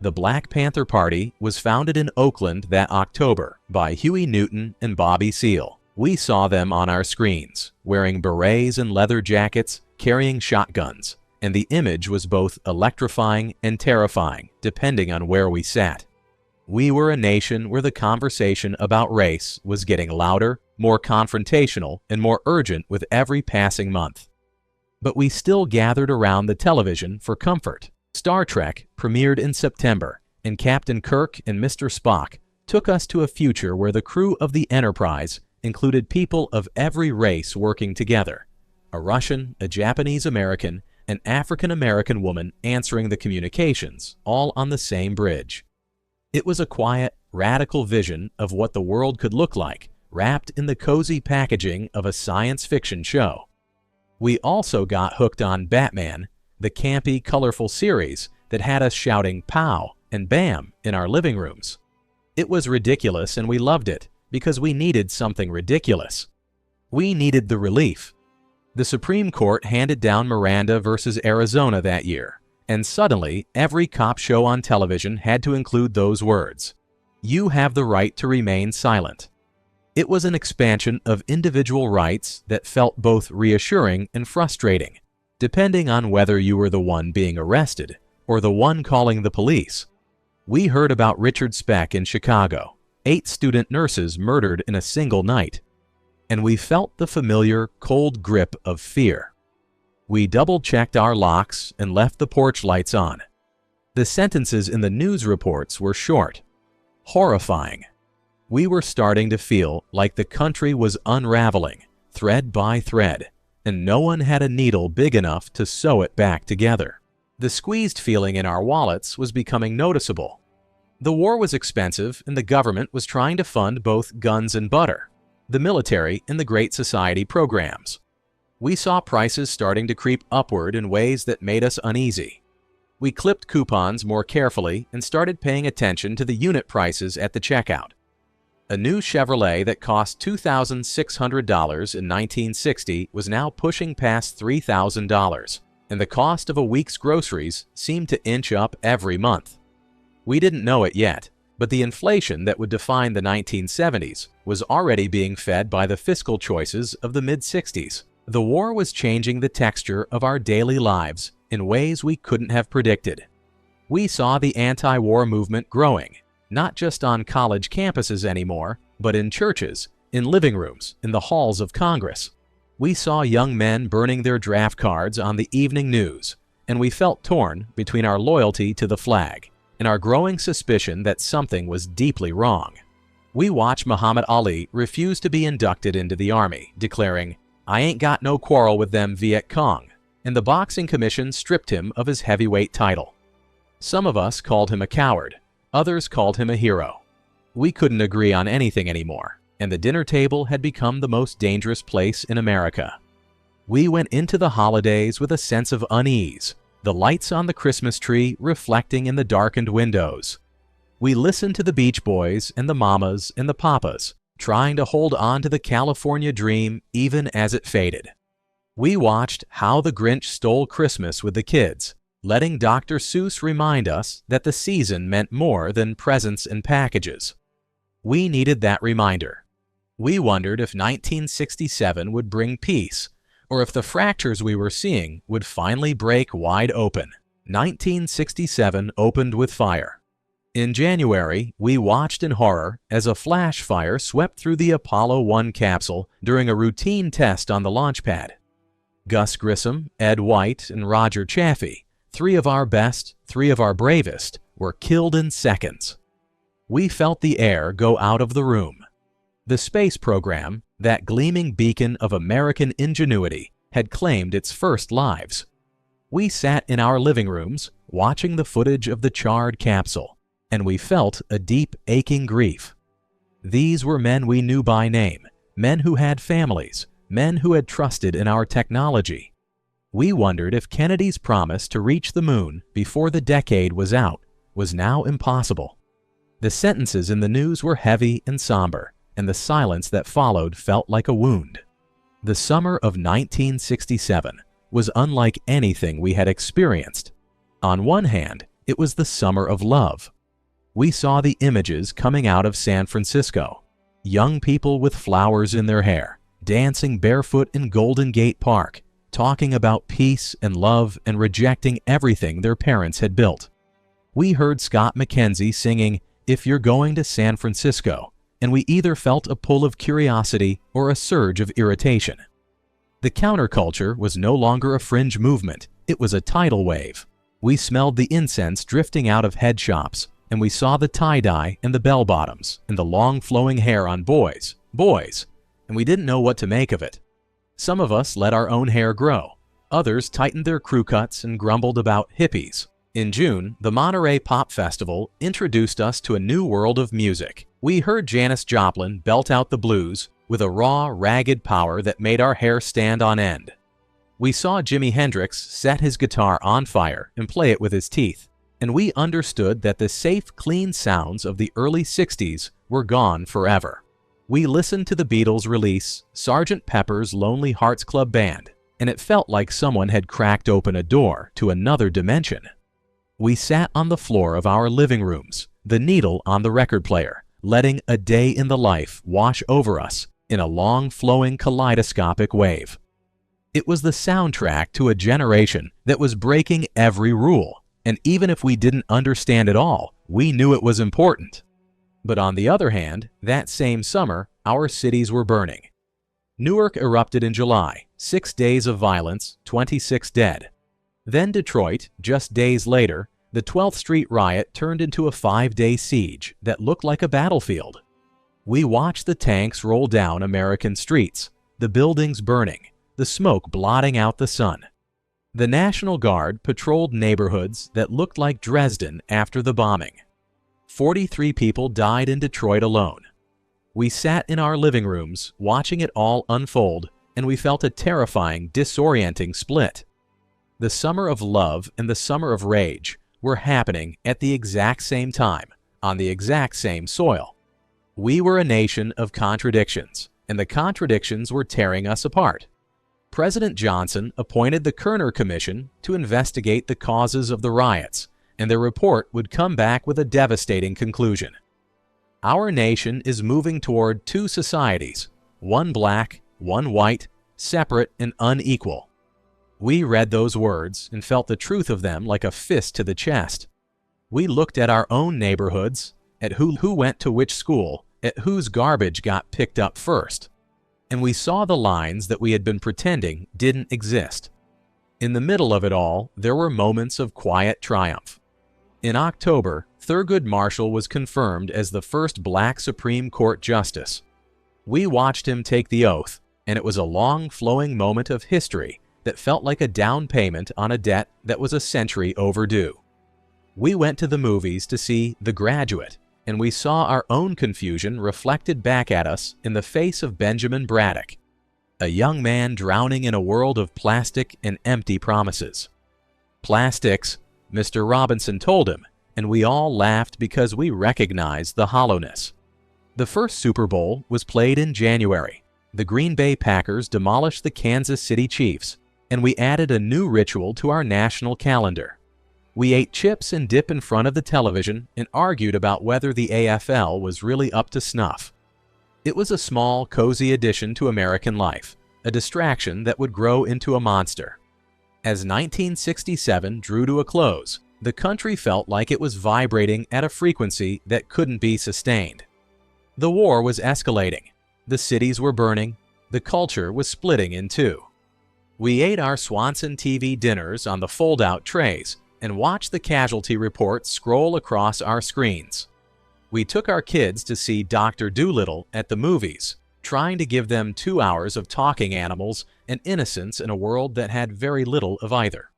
The Black Panther Party was founded in Oakland that October by Huey Newton and Bobby Seale. We saw them on our screens, wearing berets and leather jackets, carrying shotguns, and the image was both electrifying and terrifying, depending on where we sat. We were a nation where the conversation about race was getting louder, more confrontational, and more urgent with every passing month. But we still gathered around the television for comfort. Star Trek premiered in September, and Captain Kirk and Mr. Spock took us to a future where the crew of the Enterprise included people of every race working together. A Russian, a Japanese American, an African American woman answering the communications, all on the same bridge. It was a quiet, radical vision of what the world could look like, wrapped in the cozy packaging of a science fiction show. We also got hooked on Batman, the campy, colorful series that had us shouting "pow" and "bam" in our living rooms. It was ridiculous, and we loved it because we needed something ridiculous. We needed the relief. The Supreme Court handed down Miranda versus Arizona that year, and suddenly every cop show on television had to include those words: "You have the right to remain silent." It was an expansion of individual rights that felt both reassuring and frustrating, depending on whether you were the one being arrested or the one calling the police. We heard about Richard Speck in Chicago, 8 student nurses murdered in a single night, and we felt the familiar, cold grip of fear. We double-checked our locks and left the porch lights on. The sentences in the news reports were short, horrifying. We were starting to feel like the country was unraveling, thread by thread, and no one had a needle big enough to sew it back together. The squeezed feeling in our wallets was becoming noticeable. The war was expensive, and the government was trying to fund both guns and butter, the military and the Great Society programs. We saw prices starting to creep upward in ways that made us uneasy. We clipped coupons more carefully and started paying attention to the unit prices at the checkout. A new Chevrolet that cost $2,600 in 1960 was now pushing past $3,000, and the cost of a week's groceries seemed to inch up every month. We didn't know it yet, but the inflation that would define the 1970s was already being fed by the fiscal choices of the mid-60s. The war was changing the texture of our daily lives in ways we couldn't have predicted. We saw the anti-war movement growing, not just on college campuses anymore, but in churches, in living rooms, in the halls of Congress. We saw young men burning their draft cards on the evening news, and we felt torn between our loyalty to the flag and our growing suspicion that something was deeply wrong. We watched Muhammad Ali refuse to be inducted into the Army, declaring, "I ain't got no quarrel with them Viet Cong," and the boxing commission stripped him of his heavyweight title. Some of us called him a coward, others called him a hero. We couldn't agree on anything anymore, and the dinner table had become the most dangerous place in America. We went into the holidays with a sense of unease, the lights on the Christmas tree reflecting in the darkened windows. We listened to the Beach Boys and the mamas and the papas, trying to hold on to the California dream even as it faded. We watched How the Grinch Stole Christmas with the kids, letting Dr. Seuss remind us that the season meant more than presents and packages. We needed that reminder. We wondered if 1967 would bring peace, or if the fractures we were seeing would finally break wide open. 1967 opened with fire. In January, we watched in horror as a flash fire swept through the Apollo 1 capsule during a routine test on the launch pad. Gus Grissom, Ed White, and Roger Chaffee, three of our best, three of our bravest, were killed in seconds. We felt the air go out of the room. The space program, that gleaming beacon of American ingenuity, had claimed its first lives. We sat in our living rooms, watching the footage of the charred capsule, and we felt a deep, aching grief. These were men we knew by name, men who had families, men who had trusted in our technology. We wondered if Kennedy's promise to reach the moon before the decade was out was now impossible. The sentences in the news were heavy and somber, and the silence that followed felt like a wound. The summer of 1967 was unlike anything we had experienced. On one hand, it was the summer of love. We saw the images coming out of San Francisco. Young people with flowers in their hair, dancing barefoot in Golden Gate Park, talking about peace and love and rejecting everything their parents had built. We heard Scott McKenzie singing, "If You're Going to San Francisco," and we either felt a pull of curiosity or a surge of irritation. The counterculture was no longer a fringe movement, it was a tidal wave. We smelled the incense drifting out of head shops, and we saw the tie-dye and the bell-bottoms and the long flowing hair on boys, and we didn't know what to make of it. Some of us let our own hair grow. Others tightened their crew cuts and grumbled about hippies. In June, the Monterey Pop Festival introduced us to a new world of music. We heard Janis Joplin belt out the blues with a raw, ragged power that made our hair stand on end. We saw Jimi Hendrix set his guitar on fire and play it with his teeth, and we understood that the safe, clean sounds of the early 60s were gone forever. We listened to the Beatles release Sgt. Pepper's Lonely Hearts Club Band, and it felt like someone had cracked open a door to another dimension. We sat on the floor of our living rooms, the needle on the record player, letting A Day in the Life wash over us in a long, flowing, kaleidoscopic wave. It was the soundtrack to a generation that was breaking every rule, and even if we didn't understand it all, we knew it was important. But on the other hand, that same summer, our cities were burning. Newark erupted in July, 6 days of violence, 26 dead. Then Detroit, just days later, The 12th Street riot turned into a 5-day siege that looked like a battlefield. We watched the tanks roll down American streets, the buildings burning, the smoke blotting out the sun. The National Guard patrolled neighborhoods that looked like Dresden after the bombing. 43 people died in Detroit alone. We sat in our living rooms watching it all unfold, and we felt a terrifying, disorienting split. The summer of love and the summer of rage were happening at the exact same time, on the exact same soil. We were a nation of contradictions, and the contradictions were tearing us apart. President Johnson appointed the Kerner Commission to investigate the causes of the riots, and their report would come back with a devastating conclusion. Our nation is moving toward two societies, one black, one white, separate and unequal. We read those words and felt the truth of them like a fist to the chest. We looked at our own neighborhoods, at who went to which school, at whose garbage got picked up first. And we saw the lines that we had been pretending didn't exist. In the middle of it all, there were moments of quiet triumph. In October, Thurgood Marshall was confirmed as the first black Supreme Court justice. We watched him take the oath, and it was a long, flowing moment of history that felt like a down payment on a debt that was a century overdue. We went to the movies to see The Graduate, and we saw our own confusion reflected back at us in the face of Benjamin Braddock, a young man drowning in a world of plastic and empty promises. Plastics, Mr. Robinson told him, and we all laughed because we recognized the hollowness. The first Super Bowl was played in January. The Green Bay Packers demolished the Kansas City Chiefs, and we added a new ritual to our national calendar. We ate chips and dip in front of the television and argued about whether the AFL was really up to snuff. It was a small, cozy addition to American life, a distraction that would grow into a monster. As 1967 drew to a close, the country felt like it was vibrating at a frequency that couldn't be sustained. The war was escalating. The cities were burning. The culture was splitting in two. We ate our Swanson TV dinners on the fold-out trays and watched the casualty reports scroll across our screens. We took our kids to see Dr. Dolittle at the movies, trying to give them 2 hours of talking animals and innocence in a world that had very little of either.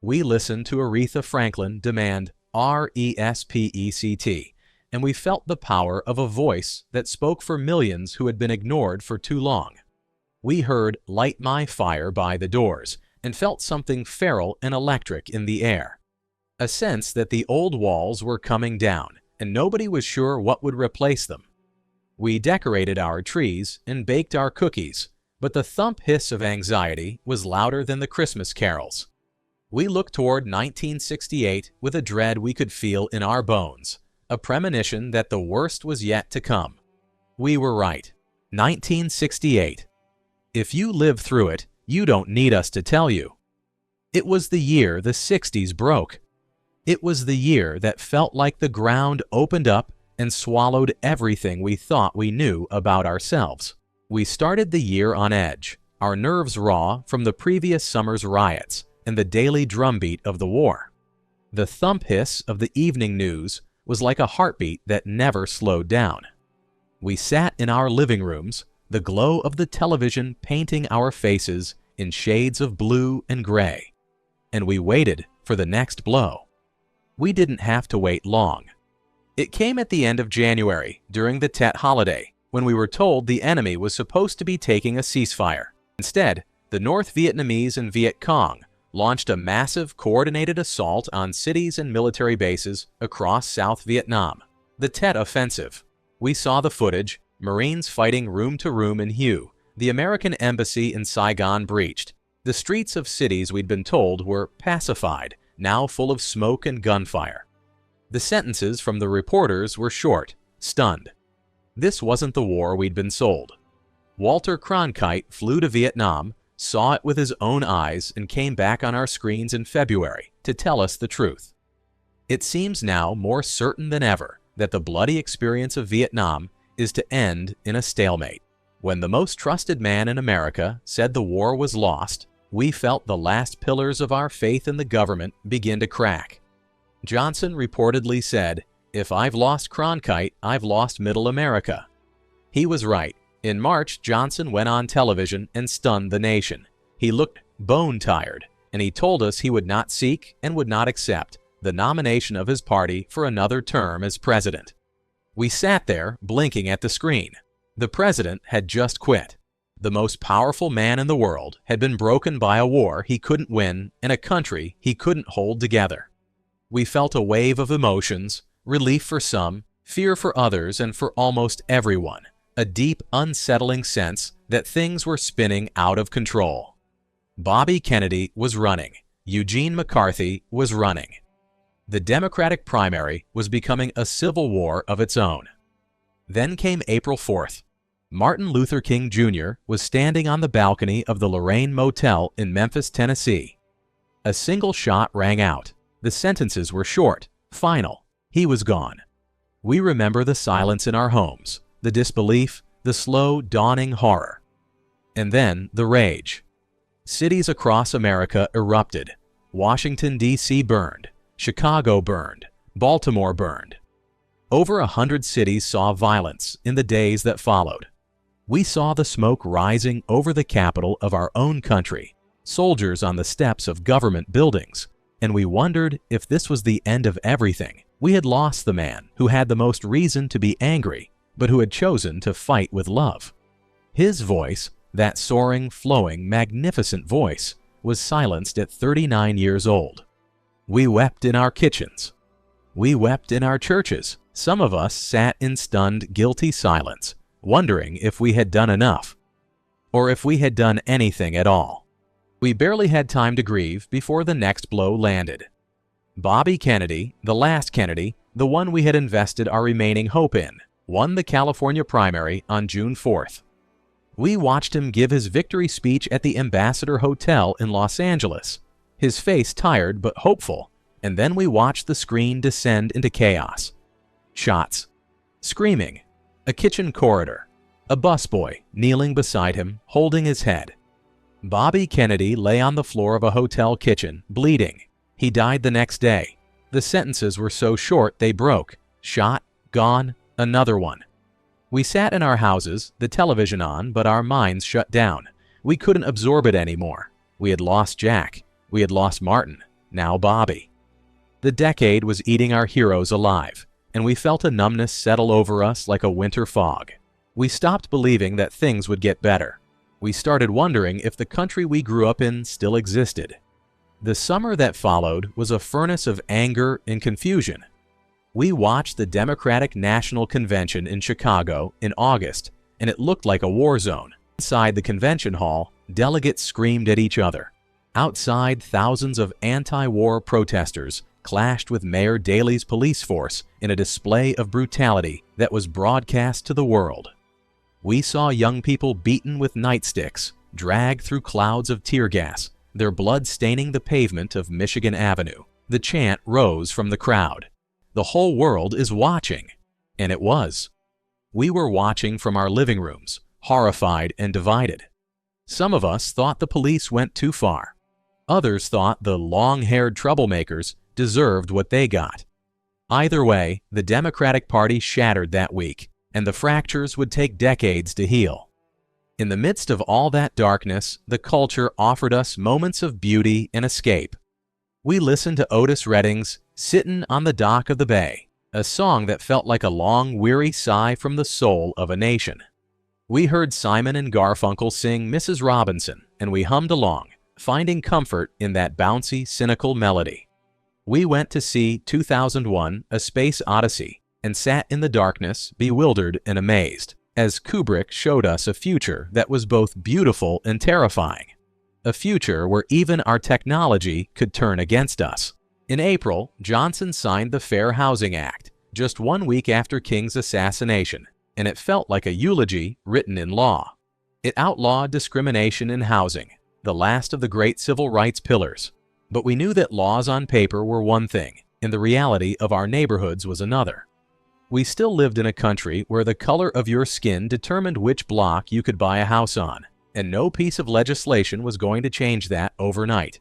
We listened to Aretha Franklin demand RESPECT, and we felt the power of a voice that spoke for millions who had been ignored for too long. We heard Light My Fire by The Doors and felt something feral and electric in the air. A sense that the old walls were coming down and nobody was sure what would replace them. We decorated our trees and baked our cookies, but the thump hiss of anxiety was louder than the Christmas carols. We looked toward 1968 with a dread we could feel in our bones, a premonition that the worst was yet to come. We were right. 1968. If you lived through it, you don't need us to tell you. It was the year the 60s broke. It was the year that felt like the ground opened up and swallowed everything we thought we knew about ourselves. We started the year on edge, our nerves raw from the previous summer's riots and the daily drumbeat of the war. The thump hiss of the evening news was like a heartbeat that never slowed down. We sat in our living rooms, the glow of the television painting our faces in shades of blue and gray, and we waited for the next blow. We didn't have to wait long. It came at the end of January, during the Tet holiday, when we were told the enemy was supposed to be taking a ceasefire. Instead, the North Vietnamese and Viet Cong launched a massive coordinated assault on cities and military bases across South Vietnam. The Tet Offensive. We saw the footage, Marines fighting room to room in Hue, the American embassy in Saigon breached. The streets of cities we'd been told were pacified, now full of smoke and gunfire. The sentences from the reporters were short, stunned. This wasn't the war we'd been sold. Walter Cronkite flew to Vietnam, saw it with his own eyes, and came back on our screens in February to tell us the truth. It seems now more certain than ever that the bloody experience of Vietnam is to end in a stalemate. When the most trusted man in America said the war was lost, we felt the last pillars of our faith in the government begin to crack. Johnson reportedly said, "If I've lost Cronkite, I've lost Middle America." He was right. In March, Johnson went on television and stunned the nation. He looked bone-tired, and he told us he would not seek and would not accept the nomination of his party for another term as president. We sat there, blinking at the screen. The president had just quit. The most powerful man in the world had been broken by a war he couldn't win and a country he couldn't hold together. We felt a wave of emotions, relief for some, fear for others, and for almost everyone, a deep, unsettling sense that things were spinning out of control. Bobby Kennedy was running. Eugene McCarthy was running. The Democratic primary was becoming a civil war of its own. Then came April 4th. Martin Luther King Jr. was standing on the balcony of the Lorraine Motel in Memphis, Tennessee. A single shot rang out. The sentences were short, final. He was gone. We remember the silence in our homes, the disbelief, the slow, dawning horror. And then the rage. Cities across America erupted. Washington, D.C. burned. Chicago burned. Baltimore burned. Over 100 cities saw violence in the days that followed. We saw the smoke rising over the capital of our own country, soldiers on the steps of government buildings, and we wondered if this was the end of everything. We had lost the man who had the most reason to be angry, but who had chosen to fight with love. His voice, that soaring, flowing, magnificent voice, was silenced at 39 years old. We wept in our kitchens. We wept in our churches. Some of us sat in stunned, guilty silence, wondering if we had done enough, or if we had done anything at all. We barely had time to grieve before the next blow landed. Bobby Kennedy, the last Kennedy, the one we had invested our remaining hope in, won the California primary on June 4th. We watched him give his victory speech at the Ambassador Hotel in Los Angeles, his face tired but hopeful, and then we watched the screen descend into chaos. Shots. Screaming. A kitchen corridor. A busboy kneeling beside him, holding his head. Bobby Kennedy lay on the floor of a hotel kitchen, bleeding. He died the next day. The sentences were so short they broke. Shot, gone, another one. We sat in our houses, the television on, but our minds shut down. We couldn't absorb it anymore. We had lost Jack. We had lost Martin. Now Bobby. The decade was eating our heroes alive, and we felt a numbness settle over us like a winter fog. We stopped believing that things would get better. We started wondering if the country we grew up in still existed. The summer that followed was a furnace of anger and confusion. We watched the Democratic National Convention in Chicago in August, and it looked like a war zone. Inside the convention hall, delegates screamed at each other. Outside, thousands of anti-war protesters clashed with Mayor Daley's police force in a display of brutality that was broadcast to the world. We saw young people beaten with nightsticks, dragged through clouds of tear gas, their blood staining the pavement of Michigan Avenue. The chant rose from the crowd. The whole world is watching. And it was. We were watching from our living rooms, horrified and divided. Some of us thought the police went too far. Others thought the long-haired troublemakers deserved what they got. Either way, the Democratic Party shattered that week, and the fractures would take decades to heal. In the midst of all that darkness, the culture offered us moments of beauty and escape. We listened to Otis Redding's "Sittin' on the Dock of the Bay," a song that felt like a long, weary sigh from the soul of a nation. We heard Simon and Garfunkel sing "Mrs. Robinson," and we hummed along, finding comfort in that bouncy, cynical melody. We went to see 2001: A Space Odyssey and sat in the darkness, bewildered and amazed, as Kubrick showed us a future that was both beautiful and terrifying. A future where even our technology could turn against us. In April, Johnson signed the Fair Housing Act, just 1 week after King's assassination, and it felt like a eulogy written in law. It outlawed discrimination in housing, the last of the great civil rights pillars. But we knew that laws on paper were one thing, and the reality of our neighborhoods was another. We still lived in a country where the color of your skin determined which block you could buy a house on, and no piece of legislation was going to change that overnight.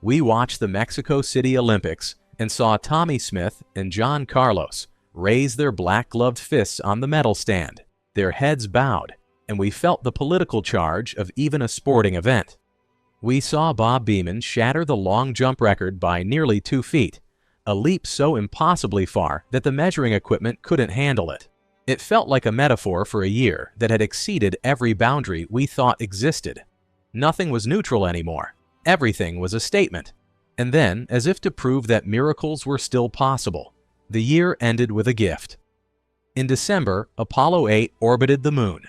We watched the Mexico City Olympics and saw Tommy Smith and John Carlos raise their black-gloved fists on the medal stand, their heads bowed, and we felt the political charge of even a sporting event. We saw Bob Beamon shatter the long jump record by nearly 2 feet, a leap so impossibly far that the measuring equipment couldn't handle it. It felt like a metaphor for a year that had exceeded every boundary we thought existed. Nothing was neutral anymore. Everything was a statement. And then, as if to prove that miracles were still possible, the year ended with a gift. In December, Apollo 8 orbited the moon.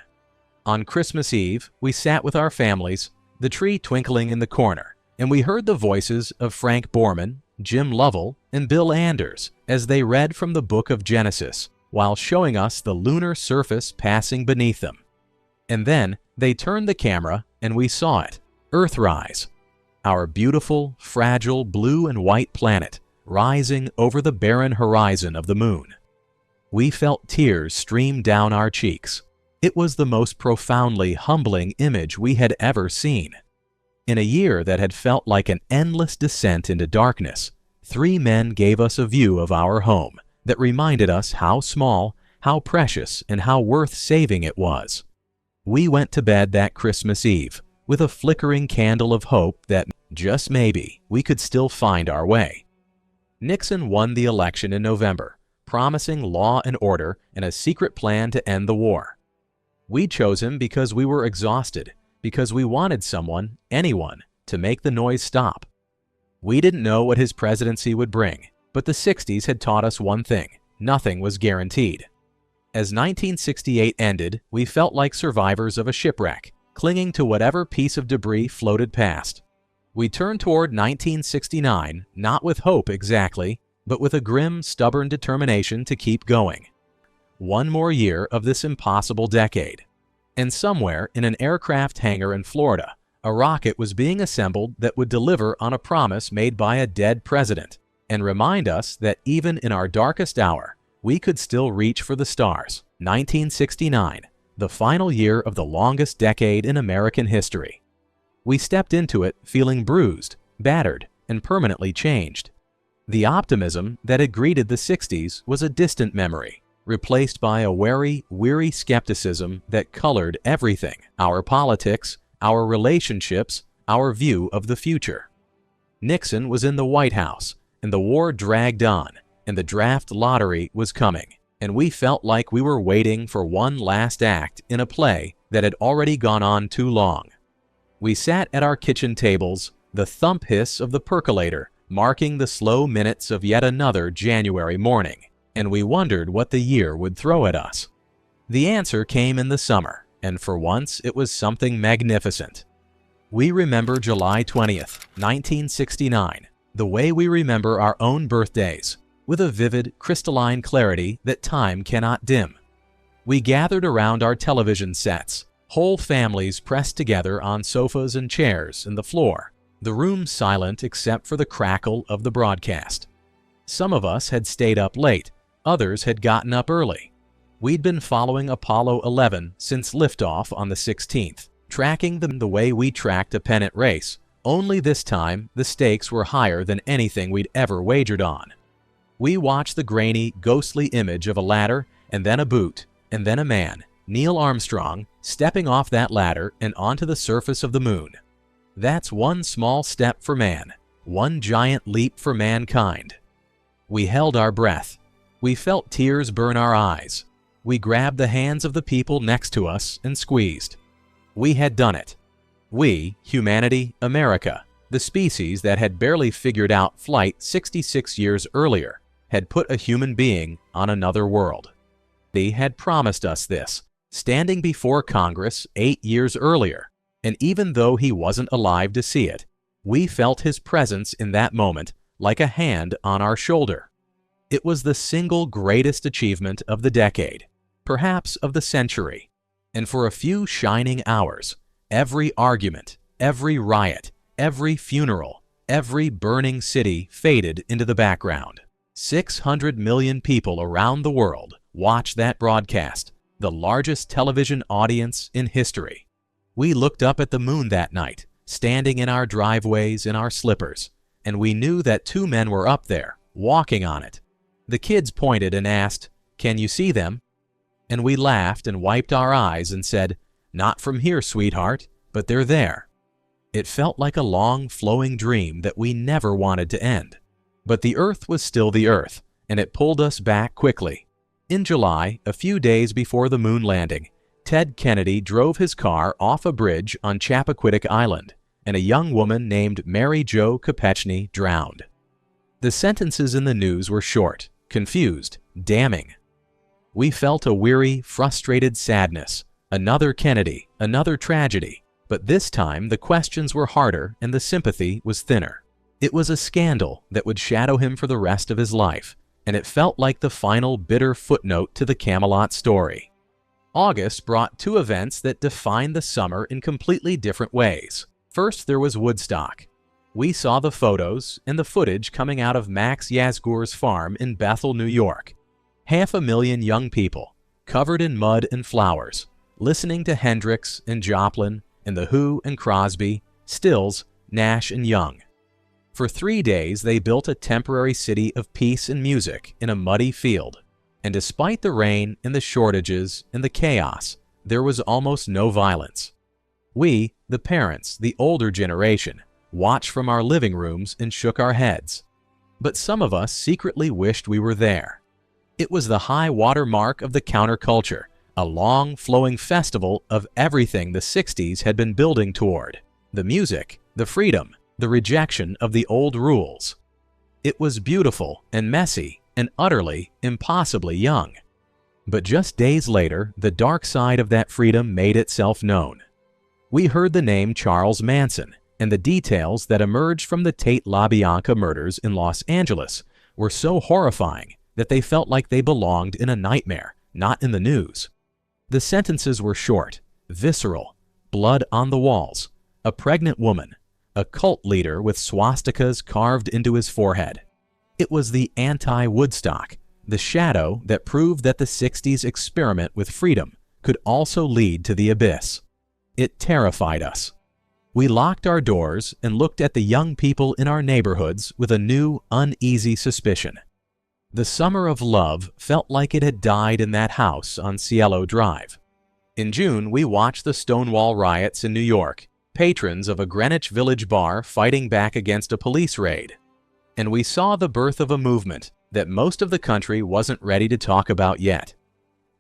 On Christmas Eve, we sat with our families, the tree twinkling in the corner, and we heard the voices of Frank Borman, Jim Lovell, and Bill Anders as they read from the book of Genesis, while showing us the lunar surface passing beneath them. And then they turned the camera and we saw it, Earthrise, our beautiful, fragile blue and white planet rising over the barren horizon of the moon. We felt tears stream down our cheeks. It was the most profoundly humbling image we had ever seen. In a year that had felt like an endless descent into darkness, 3 men gave us a view of our home that reminded us how small, how precious, and how worth saving it was. We went to bed that Christmas Eve with a flickering candle of hope that, just maybe, we could still find our way. Nixon won the election in November, promising law and order and a secret plan to end the war. We chose him because we were exhausted, because we wanted someone, anyone, to make the noise stop. We didn't know what his presidency would bring, but the 60s had taught us one thing: nothing was guaranteed. As 1968 ended, we felt like survivors of a shipwreck, clinging to whatever piece of debris floated past. We turned toward 1969, not with hope exactly, but with a grim, stubborn determination to keep going. One more year of this impossible decade. And somewhere in an aircraft hangar in Florida, a rocket was being assembled that would deliver on a promise made by a dead president and remind us that even in our darkest hour, we could still reach for the stars. 1969, the final year of the longest decade in American history. We stepped into it feeling bruised, battered, and permanently changed. The optimism that had greeted the 60s was a distant memory, replaced by a wary, weary skepticism that colored everything: our politics, our relationships, our view of the future. Nixon was in the White House, and the war dragged on, and the draft lottery was coming, and we felt like we were waiting for one last act in a play that had already gone on too long. We sat at our kitchen tables, the thump hiss of the percolator marking the slow minutes of yet another January morning, and we wondered what the year would throw at us. The answer came in the summer, and for once it was something magnificent. We remember July 20th, 1969, the way we remember our own birthdays, with a vivid, crystalline clarity that time cannot dim. We gathered around our television sets, whole families pressed together on sofas and chairs and the floor, the room silent except for the crackle of the broadcast. Some of us had stayed up late, others had gotten up early. We'd been following Apollo 11 since liftoff on the 16th, tracking them the way we tracked a pennant race, only this time the stakes were higher than anything we'd ever wagered on. We watched the grainy, ghostly image of a ladder and then a boot, and then a man, Neil Armstrong, stepping off that ladder and onto the surface of the moon. That's one small step for man, one giant leap for mankind. We held our breath. We felt tears burn our eyes. We grabbed the hands of the people next to us and squeezed. We had done it. We, humanity, America, the species that had barely figured out flight 66 years earlier, had put a human being on another world. He had promised us this, standing before Congress 8 years earlier, and even though he wasn't alive to see it, we felt his presence in that moment like a hand on our shoulder. It was the single greatest achievement of the decade, perhaps of the century, and for a few shining hours, every argument, every riot, every funeral, every burning city faded into the background. 600 million people around the world watched that broadcast, the largest television audience in history. We looked up at the moon that night, standing in our driveways in our slippers, and we knew that 2 men were up there, walking on it. The kids pointed and asked, "Can you see them?" And we laughed and wiped our eyes and said, "Not from here, sweetheart, but they're there." It felt like a long, flowing dream that we never wanted to end. But the Earth was still the Earth, and it pulled us back quickly. In July, a few days before the moon landing, Ted Kennedy drove his car off a bridge on Chappaquiddick Island, and a young woman named Mary Jo Kopechne drowned. The sentences in the news were short, confused, damning. We felt a weary, frustrated sadness. Another Kennedy, another tragedy. But this time the questions were harder and the sympathy was thinner. It was a scandal that would shadow him for the rest of his life, and it felt like the final bitter footnote to the Camelot story. August brought two events that defined the summer in completely different ways. First, there was Woodstock. We saw the photos and the footage coming out of Max Yasgur's farm in Bethel, New York. 500,000 young people, covered in mud and flowers, listening to Hendrix and Joplin and The Who and Crosby, Stills, Nash and Young. For 3 days, they built a temporary city of peace and music in a muddy field. And despite the rain and the shortages and the chaos, there was almost no violence. We, the parents, the older generation, watched from our living rooms and shook our heads. But some of us secretly wished we were there. It was the high water mark of the counterculture, a long, flowing festival of everything the 60s had been building toward: the music, the freedom, the rejection of the old rules. It was beautiful and messy and utterly, impossibly young. But just days later, the dark side of that freedom made itself known. We heard the name Charles Manson, and the details that emerged from the Tate LaBianca murders in Los Angeles were so horrifying that they felt like they belonged in a nightmare, not in the news. The sentences were short, visceral, blood on the walls, a pregnant woman, a cult leader with swastikas carved into his forehead. It was the anti-Woodstock, the shadow that proved that the 60s experiment with freedom could also lead to the abyss. It terrified us. We locked our doors and looked at the young people in our neighborhoods with a new, uneasy suspicion. The summer of love felt like it had died in that house on Cielo Drive. In June, we watched the Stonewall riots in New York, patrons of a Greenwich Village bar fighting back against a police raid. And we saw the birth of a movement that most of the country wasn't ready to talk about yet.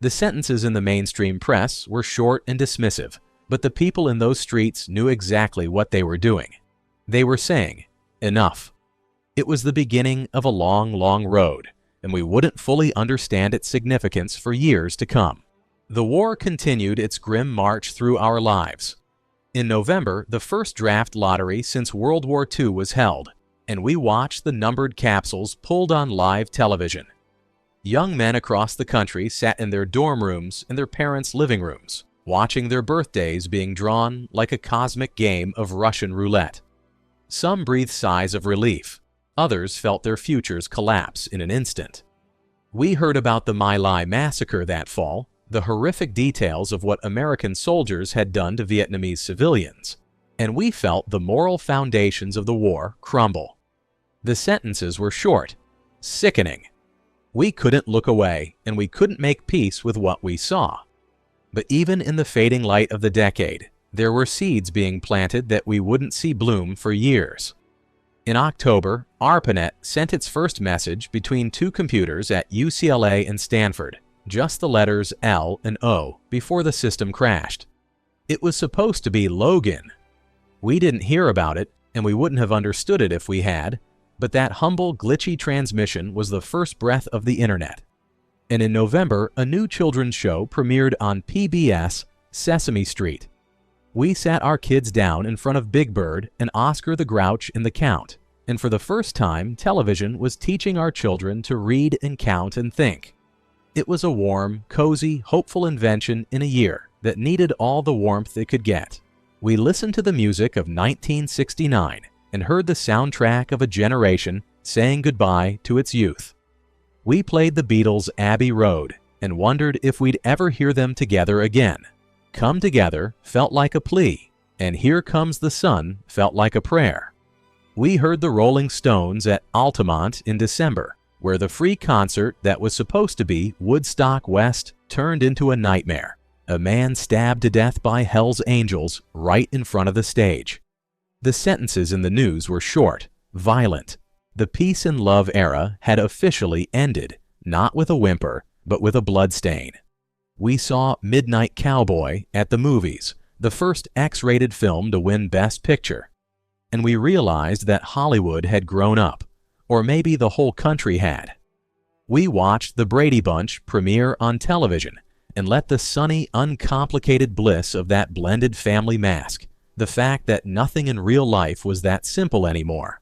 The sentences in the mainstream press were short and dismissive, but the people in those streets knew exactly what they were doing. They were saying, "Enough." It was the beginning of a long, long road, and we wouldn't fully understand its significance for years to come. The war continued its grim march through our lives. In November, the first draft lottery since World War II was held, and we watched the numbered capsules pulled on live television. Young men across the country sat in their dorm rooms and their parents' living rooms, watching their birthdays being drawn like a cosmic game of Russian roulette. Some breathed sighs of relief. Others felt their futures collapse in an instant. We heard about the My Lai massacre that fall, the horrific details of what American soldiers had done to Vietnamese civilians, and we felt the moral foundations of the war crumble. The sentences were short, sickening. We couldn't look away, and we couldn't make peace with what we saw. But even in the fading light of the decade, there were seeds being planted that we wouldn't see bloom for years. In October, ARPANET sent its first message between two computers at UCLA and Stanford, just the letters L and O before the system crashed. It was supposed to be Logan. We didn't hear about it, and we wouldn't have understood it if we had, but that humble, glitchy transmission was the first breath of the internet. And in November, a new children's show premiered on PBS, Sesame Street. We sat our kids down in front of Big Bird and Oscar the Grouch and the Count, and for the first time, television was teaching our children to read and count and think. It was a warm, cozy, hopeful invention in a year that needed all the warmth it could get. We listened to the music of 1969 and heard the soundtrack of a generation saying goodbye to its youth. We played the Beatles' Abbey Road and wondered if we'd ever hear them together again. Come Together felt like a plea, and Here Comes the Sun felt like a prayer. We heard the Rolling Stones at Altamont in December, where the free concert that was supposed to be Woodstock West turned into a nightmare. A man stabbed to death by Hell's Angels right in front of the stage. The sentences in the news were short, violent. The peace and love era had officially ended, not with a whimper, but with a bloodstain. We saw Midnight Cowboy at the movies, the first X-rated film to win Best Picture. And we realized that Hollywood had grown up, or maybe the whole country had. We watched The Brady Bunch premiere on television and let the sunny, uncomplicated bliss of that blended family mask the fact that nothing in real life was that simple anymore.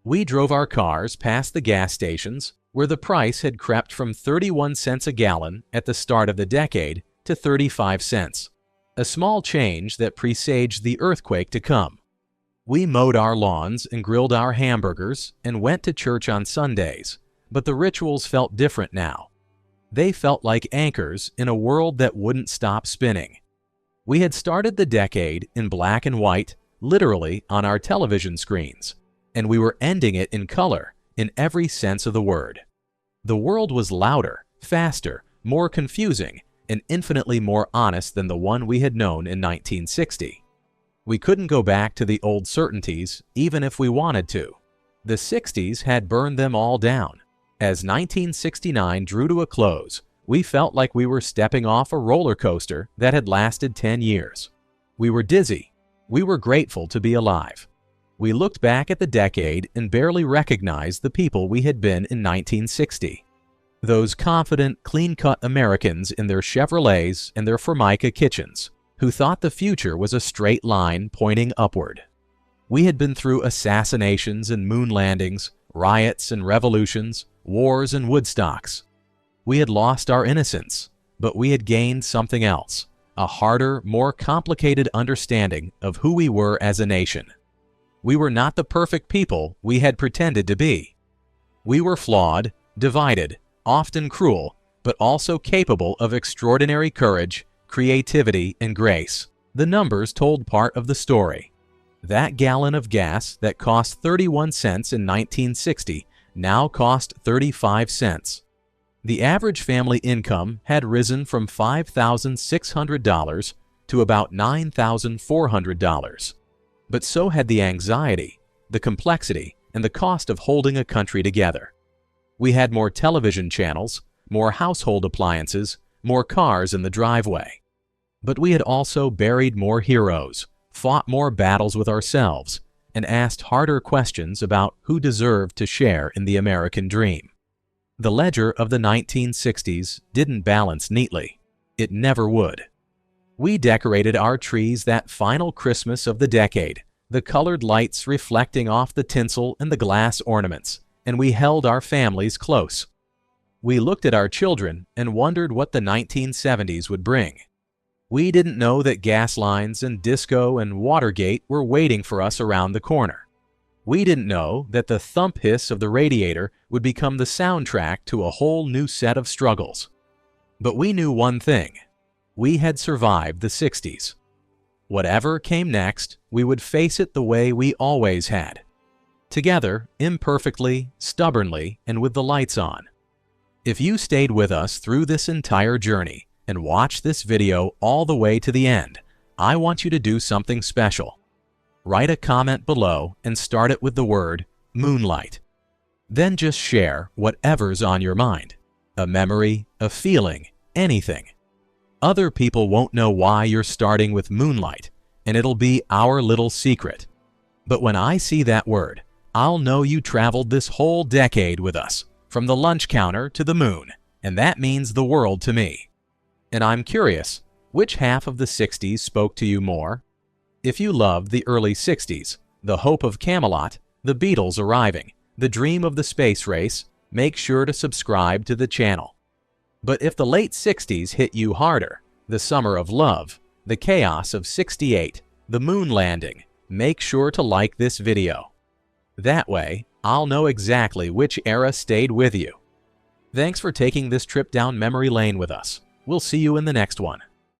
We drove our cars past the gas stations where the price had crept from 31 cents a gallon at the start of the decade to 35 cents, a small change that presaged the earthquake to come. We mowed our lawns and grilled our hamburgers and went to church on Sundays, but the rituals felt different now. They felt like anchors in a world that wouldn't stop spinning. We had started the decade in black and white, literally on our television screens, and we were ending it in color, in every sense of the word. The world was louder, faster, more confusing, and infinitely more honest than the one we had known in 1960. We couldn't go back to the old certainties, even if we wanted to. The 60s had burned them all down. As 1969 drew to a close, we felt like we were stepping off a roller coaster that had lasted 10 years. We were dizzy. We were grateful to be alive. We looked back at the decade and barely recognized the people we had been in 1960. Those confident, clean-cut Americans in their Chevrolets and their Formica kitchens, who thought the future was a straight line pointing upward. We had been through assassinations and moon landings, riots and revolutions, wars and Woodstocks. We had lost our innocence, but we had gained something else, a harder, more complicated understanding of who we were as a nation. We were not the perfect people we had pretended to be. We were flawed, divided, often cruel, but also capable of extraordinary courage, creativity, and grace. The numbers told part of the story. That gallon of gas that cost 31 cents in 1960 now cost 35 cents. The average family income had risen from $5,600 to about $9,400. But so had the anxiety, the complexity, and the cost of holding a country together. We had more television channels, more household appliances, more cars in the driveway. But we had also buried more heroes, fought more battles with ourselves, and asked harder questions about who deserved to share in the American dream. The ledger of the 1960s didn't balance neatly. It never would. We decorated our trees that final Christmas of the decade, the colored lights reflecting off the tinsel and the glass ornaments, and we held our families close. We looked at our children and wondered what the 1970s would bring. We didn't know that gas lines and disco and Watergate were waiting for us around the corner. We didn't know that the thump hiss of the radiator would become the soundtrack to a whole new set of struggles. But we knew one thing. We had survived the 60s. Whatever came next, we would face it the way we always had. Together, imperfectly, stubbornly, and with the lights on. If you stayed with us through this entire journey and watched this video all the way to the end, I want you to do something special. Write a comment below and start it with the word moonlight. Then just share whatever's on your mind. A memory, a feeling, anything. Other people won't know why you're starting with moonlight, and it'll be our little secret. But when I see that word, I'll know you traveled this whole decade with us, from the lunch counter to the moon, and that means the world to me. And I'm curious, which half of the 60s spoke to you more? If you loved the early 60s, the hope of Camelot, the Beatles arriving, the dream of the space race, make sure to subscribe to the channel. But if the late 60s hit you harder, the summer of love, the chaos of 68, the moon landing, make sure to like this video. That way, I'll know exactly which era stayed with you. Thanks for taking this trip down memory lane with us. We'll see you in the next one.